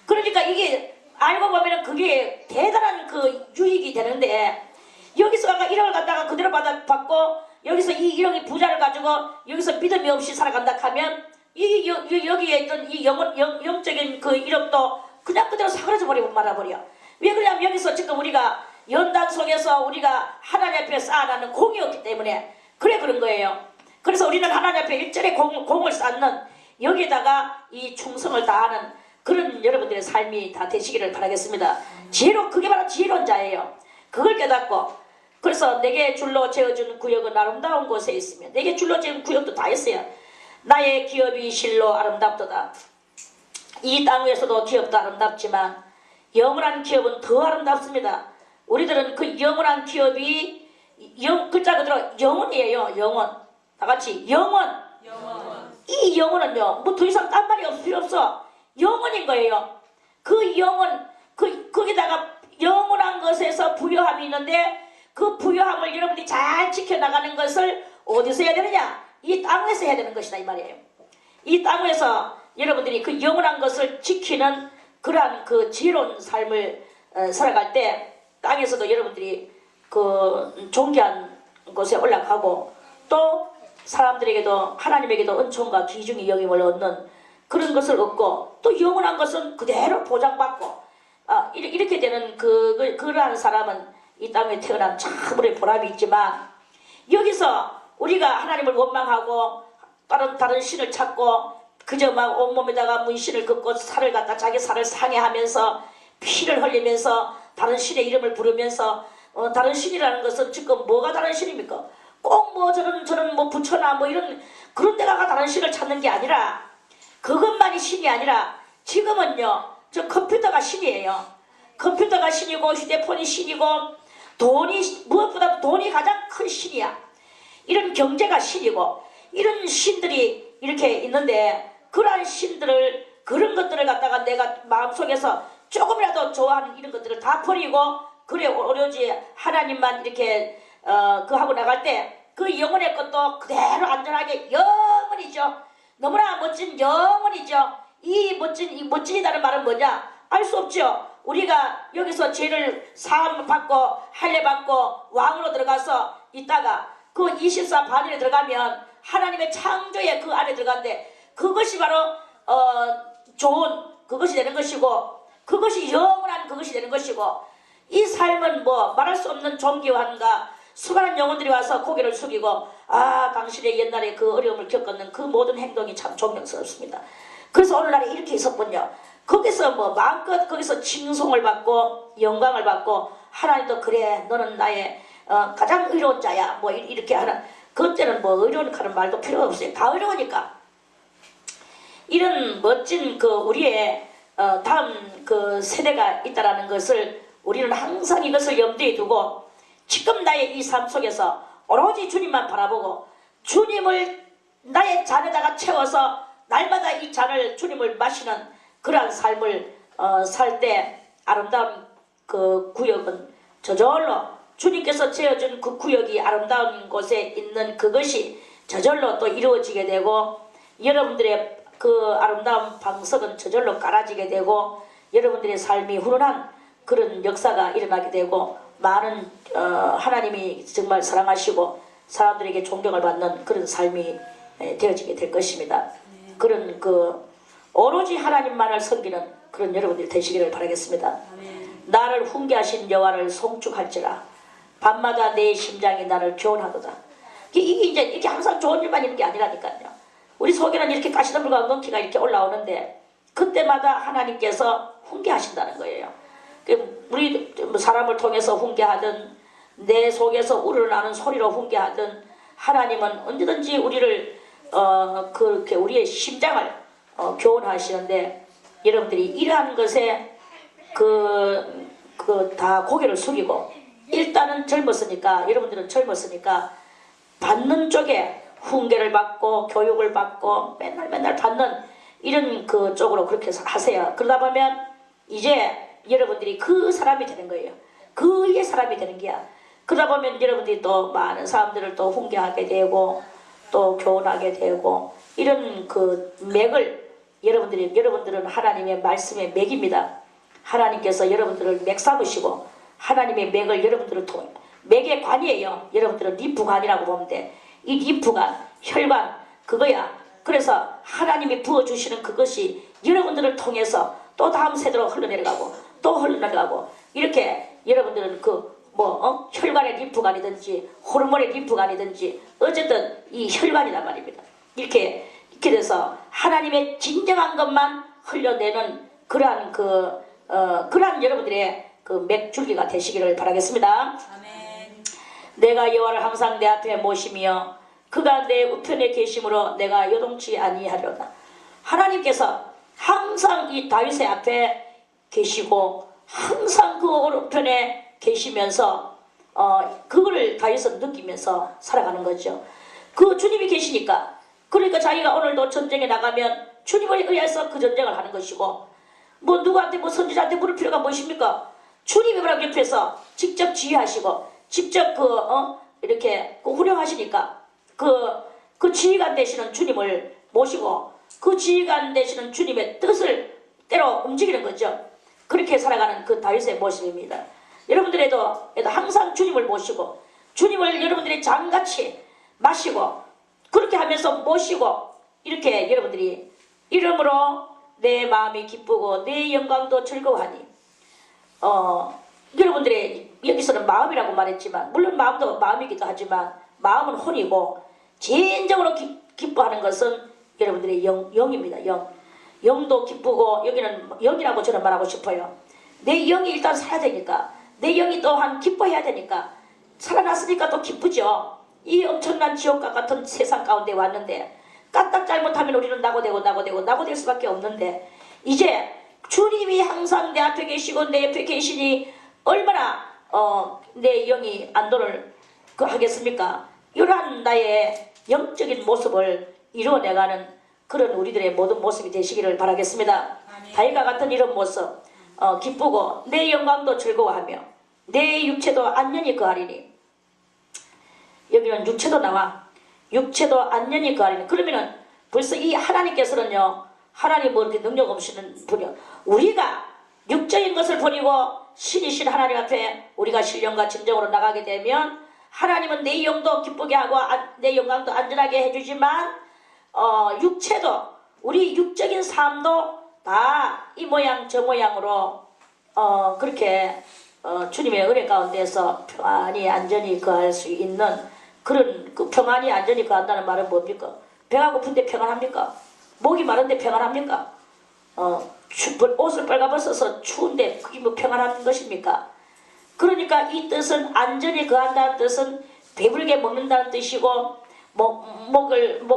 그러니까 이게 알고 보면은 그게 대단한 그 유익이 되는데 여기서 아까 1억을 갖다가 그대로 받고 여기서 이 1억의 부자를 가지고 여기서 믿음이 없이 살아간다 하면 여기에 있던 이 영적인 그 1억도 그냥 그대로 사그라져 버리고 말아버려. 왜 그러냐면 여기서 지금 우리가 연단 속에서 우리가 하나님 앞에 쌓아놓는 공이었기 때문에 그런 거예요. 그래서 우리는 하나님 앞에 일절에 공을 쌓는 여기에다가 이 충성을 다하는 그런 여러분들의 삶이 다 되시기를 바라겠습니다. 그게 바로 지혜로운 자예요. 그걸 깨닫고 그래서 내게 줄로 재어준 구역은 아름다운 곳에 있으며 내게 줄로 재은 구역도 다 있어요. 나의 기업이 실로 아름답도다. 이 땅 위에서도 기업도 아름답지만 영원한 기업은 더 아름답습니다. 우리들은 그 영원한 기업이 글자 그대로 영원이에요. 영원. 다 같이 영원. 이 영원은요 뭐 더 이상 딴 말이 없을 필요 없어. 영원인 거예요. 그 영원 거기다가 영원한 것에서 부유함이 있는데 그 부유함을 여러분이 잘 지켜나가는 것을 어디서 해야 되느냐? 이 땅에서 해야 되는 것이다 이 말이에요. 이 땅에서 여러분들이 그 영원한 것을 지키는 그러한 그 지혜로운 삶을 살아갈 때 땅에서도 여러분들이 그 존귀한 곳에 올라가고 또 사람들에게도 하나님에게도 은총과 귀중히 여김을 얻는 그런 것을 얻고 또 영원한 것은 그대로 보장받고 이렇게 되는 그러한 사람은 이 땅에 태어난 참으로 보람이 있지만 여기서 우리가 하나님을 원망하고 다른 신을 찾고 그저 막 온몸에다가 문신을 긋고 살을 갖다 자기 살을 상해하면서 피를 흘리면서 다른 신의 이름을 부르면서 다른 신이라는 것은 지금 뭐가 다른 신입니까? 꼭 뭐 저는 뭐 부처나 뭐 이런 그런 데가 다른 신을 찾는 게 아니라 그것만이 신이 아니라 지금은요 저 컴퓨터가 신이에요. 컴퓨터가 신이고 휴대폰이 신이고 무엇보다도 돈이 가장 큰 신이야. 이런 경제가 신이고 이런 신들이 이렇게 있는데 그러한 신들을 그런 것들을 갖다가 내가 마음속에서 조금이라도 좋아하는 이런 것들을 다 버리고 오로지 하나님만 이렇게 하고 나갈 때 그 영혼의 것도 그대로 안전하게 영원이죠. 너무나 멋진 영혼이죠. 이 멋진이라는 말은 뭐냐? 알 수 없죠. 우리가 여기서 죄를 사함 받고 할례 받고 왕으로 들어가서 있다가 그 24반일에 들어가면 하나님의 창조의 그 안에 들어간데 그것이 바로 좋은 그것이 되는 것이고 그것이 영원한 그것이 되는 것이고 이 삶은 뭐 말할 수 없는 존귀함과 수많은 영혼들이 와서 고개를 숙이고 당신의 옛날에 그 어려움을 겪었는 그 모든 행동이 참 존경스럽습니다. 그래서 오늘날에 이렇게 있었군요. 거기서 뭐 마음껏 거기서 칭송을 받고 영광을 받고 하나님도 그래 너는 나의 가장 의로운 자야 뭐 이렇게 하는 그때는 뭐 의로우니까는 말도 필요가 없어요. 다 의로우니까 이런 멋진 우리의 다음 그 세대가 있다라는 것을 우리는 항상 이것을 염두에 두고 지금 나의 이 삶 속에서 오로지 주님만 바라보고 주님을 나의 잔에다가 채워서 날마다 이 잔을 주님을 마시는 그러한 삶을 살 때 아름다운 그 구역은 저절로 주님께서 지어준 그 구역이 아름다운 곳에 있는 그것이 저절로 또 이루어지게 되고 여러분들의 그 아름다운 방석은 저절로 깔아지게 되고 여러분들의 삶이 훈훈한 그런 역사가 일어나게 되고 많은 하나님이 정말 사랑하시고 사람들에게 존경을 받는 그런 삶이 되어지게 될 것입니다. 그런 그 오로지 하나님만을 섬기는 그런 여러분들이 되시기를 바라겠습니다. 나를 훈계하신 여호와를 송축할지라 밤마다 내 심장이 나를 교훈하도다. 이게 이제 이렇게 항상 좋은 일만 있는 게 아니라니까요. 우리 속에는 이렇게 가시덤불과 엉겅퀴가 이렇게 올라오는데 그때마다 하나님께서 훈계하신다는 거예요. 우리 사람을 통해서 훈계하든 내 속에서 우러나는 소리로 훈계하든 하나님은 언제든지 우리를 그렇게 우리의 심장을 교훈하시는데 여러분들이 이러한 것에 다 고개를 숙이고 일단은 젊었으니까 여러분들은 젊었으니까 받는 쪽에 훈계를 받고 교육을 받고 맨날 받는 이런 그 쪽으로 그렇게 하세요. 그러다 보면 이제 여러분들이 그 사람이 되는 거예요. 그의 사람이 되는 게야. 그러다 보면 여러분들이 또 많은 사람들을 또 훈계하게 되고 또 교훈하게 되고 이런 그 맥을 여러분들은 하나님의 말씀의 맥입니다. 하나님께서 여러분들을 맥 삼으시고 하나님의 맥을 여러분들을 통해 맥의 관이에요. 여러분들은 림프관이라고 보면 돼. 이 림프관, 혈관 그거야. 그래서 하나님이 부어주시는 그것이 여러분들을 통해서 또 다음 세대로 흘러내려가고 또 흘러내려가고 이렇게 여러분들은 혈관의 림프관이든지 호르몬의 림프관이든지 어쨌든 이 혈관이란 말입니다. 이렇게 돼서 하나님의 진정한 것만 흘려내는 그러한 그러한 여러분들의 그 맥줄기가 되시기를 바라겠습니다. 아멘. 내가 여호와를 항상 내 앞에 모시며 그가 내 우편에 계심으로 내가 요동치 아니하려나. 하나님께서 항상 이 다윗의 앞에 계시고 항상 그 우편에 계시면서 그거를 다윗은 느끼면서 살아가는 거죠. 그 주님이 계시니까 그러니까 자기가 오늘도 전쟁에 나가면 주님에 의해서 그 전쟁을 하는 것이고 뭐 누구한테 뭐 선지자한테 물을 필요가 무엇입니까? 주님이 바로 옆에서 직접 지휘하시고 직접 이렇게 훈령하시니까 그 지휘관 되시는 주님을 모시고 그 지휘관 되시는 주님의 뜻을 때로 움직이는 거죠. 그렇게 살아가는 그 다윗의 모습입니다. 여러분들에도 항상 주님을 모시고 주님을 여러분들이 장같이 마시고 그렇게 하면서 모시고 이렇게 여러분들이 이름으로 내 마음이 기쁘고 내 영광도 즐거워하니 여러분들의 여기서는 마음이라고 말했지만 물론 마음도 마음이기도 하지만 마음은 혼이고 진정으로 기뻐하는 것은 여러분들의 영입니다. 영도 기쁘고 여기는 영이라고 저는 말하고 싶어요. 내 영이 일단 살아야 되니까 내 영이 또한 기뻐해야 되니까 살아났으니까 또 기쁘죠. 이 엄청난 지옥과 같은 세상 가운데 왔는데 까딱 잘못하면 우리는 낙오될 수밖에 없는데 이제 주님이 항상 내 앞에 계시고 내 옆에 계시니 얼마나 내 영이 안도를 하겠습니까? 이러한 나의 영적인 모습을 이루어내가는 그런 우리들의 모든 모습이 되시기를 바라겠습니다. 다윗과 같은 이런 모습 기쁘고 내 영광도 즐거워하며 내 육체도 안전히 거하리니 여기는 육체도 나와 육체도 안전히 거하리니 그러면은 벌써 이 하나님께서는요 하나님 뭐 이렇게 능력 없이는 분이요 우리가 육적인 것을 버리고 신이신 하나님 앞에 우리가 신령과 진정으로 나가게 되면 하나님은 내 영도 기쁘게 하고 내 영광도 안전하게 해주지만 육체도 우리 육적인 삶도 다 이 모양 저 모양으로 그렇게 주님의 은혜 가운데서 평안히 안전히 거할 수 있는 그런 그 평안히 안전히 거한다는 말은 뭡니까? 배가 고픈데 평안합니까? 목이 마른데 평안합니까? 옷을 빨가벗어서 추운데 그게 뭐 평안한 것입니까? 그러니까 이 뜻은 안전히 거한다는 뜻은 배불게 먹는다는 뜻이고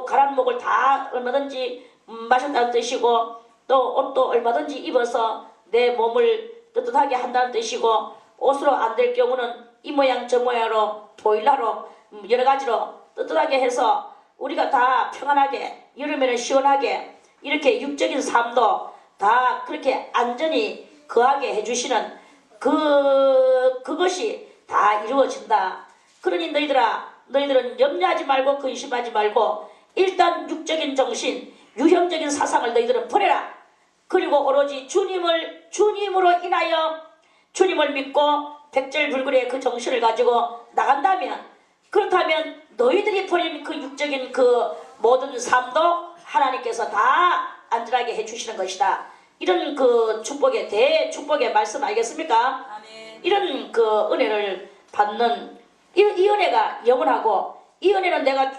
가란 목을 다 얼마든지 마신다는 뜻이고 또 옷도 얼마든지 입어서 내 몸을 뜨뜻하게 한다는 뜻이고 옷으로 안 될 경우는 이 모양 저 모양으로 보일러로 여러 가지로 뜨뜻하게 해서 우리가 다 평안하게 여름에는 시원하게 이렇게 육적인 삶도 다 그렇게 안전히 거하게 해주시는 그것이 다 이루어진다. 그러니 너희들아 너희들은 염려하지 말고 근심하지 말고 일단 육적인 정신, 유형적인 사상을 너희들은 버려라. 그리고 오로지 주님으로 인하여 주님을 믿고 백절불굴의 그 정신을 가지고 나간다면, 그렇다면 너희들이 버린 그 육적인 그 모든 삶도 하나님께서 다 안전하게 해주시는 것이다. 이런 그 축복의 대축복의 말씀 알겠습니까? 아멘. 이런 그 은혜를 받는 이 은혜가 영원하고, 이 은혜는 내가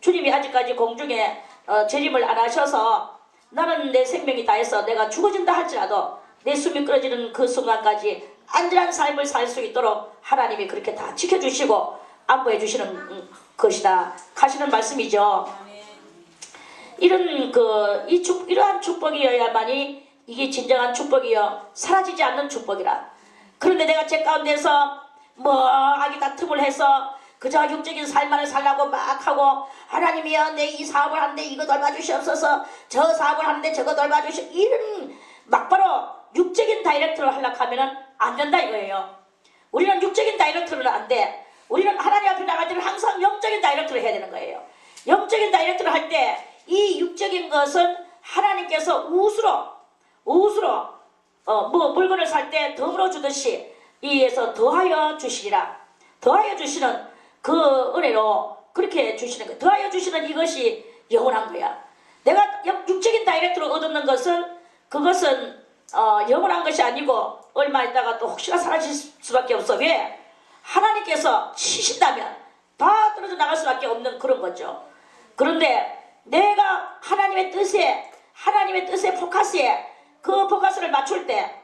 주님이 아직까지 공중에 재림을 안 하셔서 나는 내 생명이 다해서 내가 죽어진다 할지라도 내 숨이 끊어지는 그 순간까지 안전한 삶을 살 수 있도록 하나님이 그렇게 다 지켜주시고 안보해 주시는 것이다 하시는 말씀이죠. 이러한 축복이어야만이 이게 진정한 축복이요 사라지지 않는 축복이라. 그런데 내가 제 가운데서 악이 다툼을 해서 그저 육적인 삶만을 살라고 막 하고, 하나님이여 내 이 사업을 하는데 이거 돌봐주시옵소서, 저 사업을 하는데 저거 돌봐주시옵소서, 이런 막바로 육적인 다이렉트를 하려고 하면은 안 된다 이거예요. 우리는 육적인 다이렉트는 안 돼. 우리는 하나님 앞에 나갈 때는 항상 영적인 다이렉트를 해야 되는 거예요. 영적인 다이렉트를 할 때 이 육적인 것은 하나님께서 우수로 물건을 살 때 더불어 주듯이 이에서 더하여 주시리라. 더하여 주시는 그 은혜로 그렇게 주시는 거예요. 더하여 주시는 이것이 영원한 거야. 내가 육적인 다이렉트로 얻는 것은 그것은 영원한 것이 아니고 얼마 있다가 또 혹시나 사라질 수밖에 없어. 왜? 하나님께서 치신다면 다 떨어져 나갈 수밖에 없는 그런 거죠. 그런데 내가 하나님의 뜻에 포커스에 그 포커스를 맞출 때,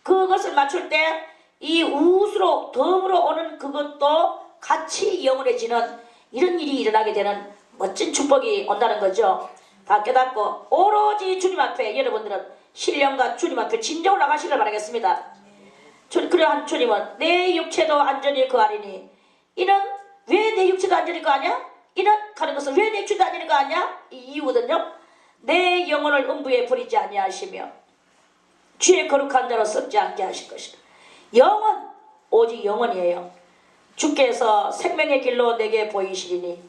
그것을 맞출 때 이 우수로 덤으로 오는 그것도 같이 영원해지는 이런 일이 일어나게 되는 멋진 축복이 온다는 거죠. 다 깨닫고 오로지 주님 앞에 여러분들은 신령과 주님 앞에 진정으로 나가시길 바라겠습니다. 그러한 주님은 내 육체도 안전히 거하리니, 이는 왜 내 육체도 안전히 거하냐? 이는 가는 것은 왜 내 육체도 안전히 거하냐? 이 이유거든요. 내 영혼을 음부에 버리지 아니하시며 주의 거룩한 자로 썩지 않게 하실 것이다. 영원, 오직 영원이에요. 주께서 생명의 길로 내게 보이시리니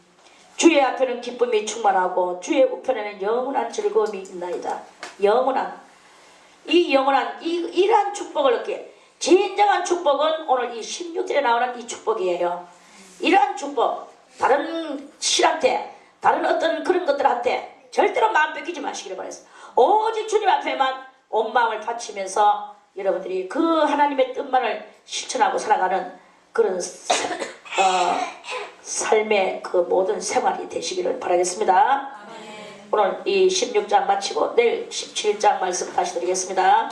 주의 앞에는 기쁨이 충만하고 주의 우편에는 영원한 즐거움이 있나이다. 영원한, 이러한 축복을 얻게, 진정한 축복은 오늘 이 16절에 나오는 이 축복이에요. 이러한 축복, 다른 신한테, 다른 어떤 그런 것들한테 절대로 마음 뺏기지 마시기를 바랍니다. 오직 주님 앞에만 온 마음을 바치면서 여러분들이 그 하나님의 뜻만을 실천하고 살아가는 그런 삶의 그 모든 생활이 되시기를 바라겠습니다. 오늘 이 16장 마치고 내일 17장 말씀 다시 드리겠습니다.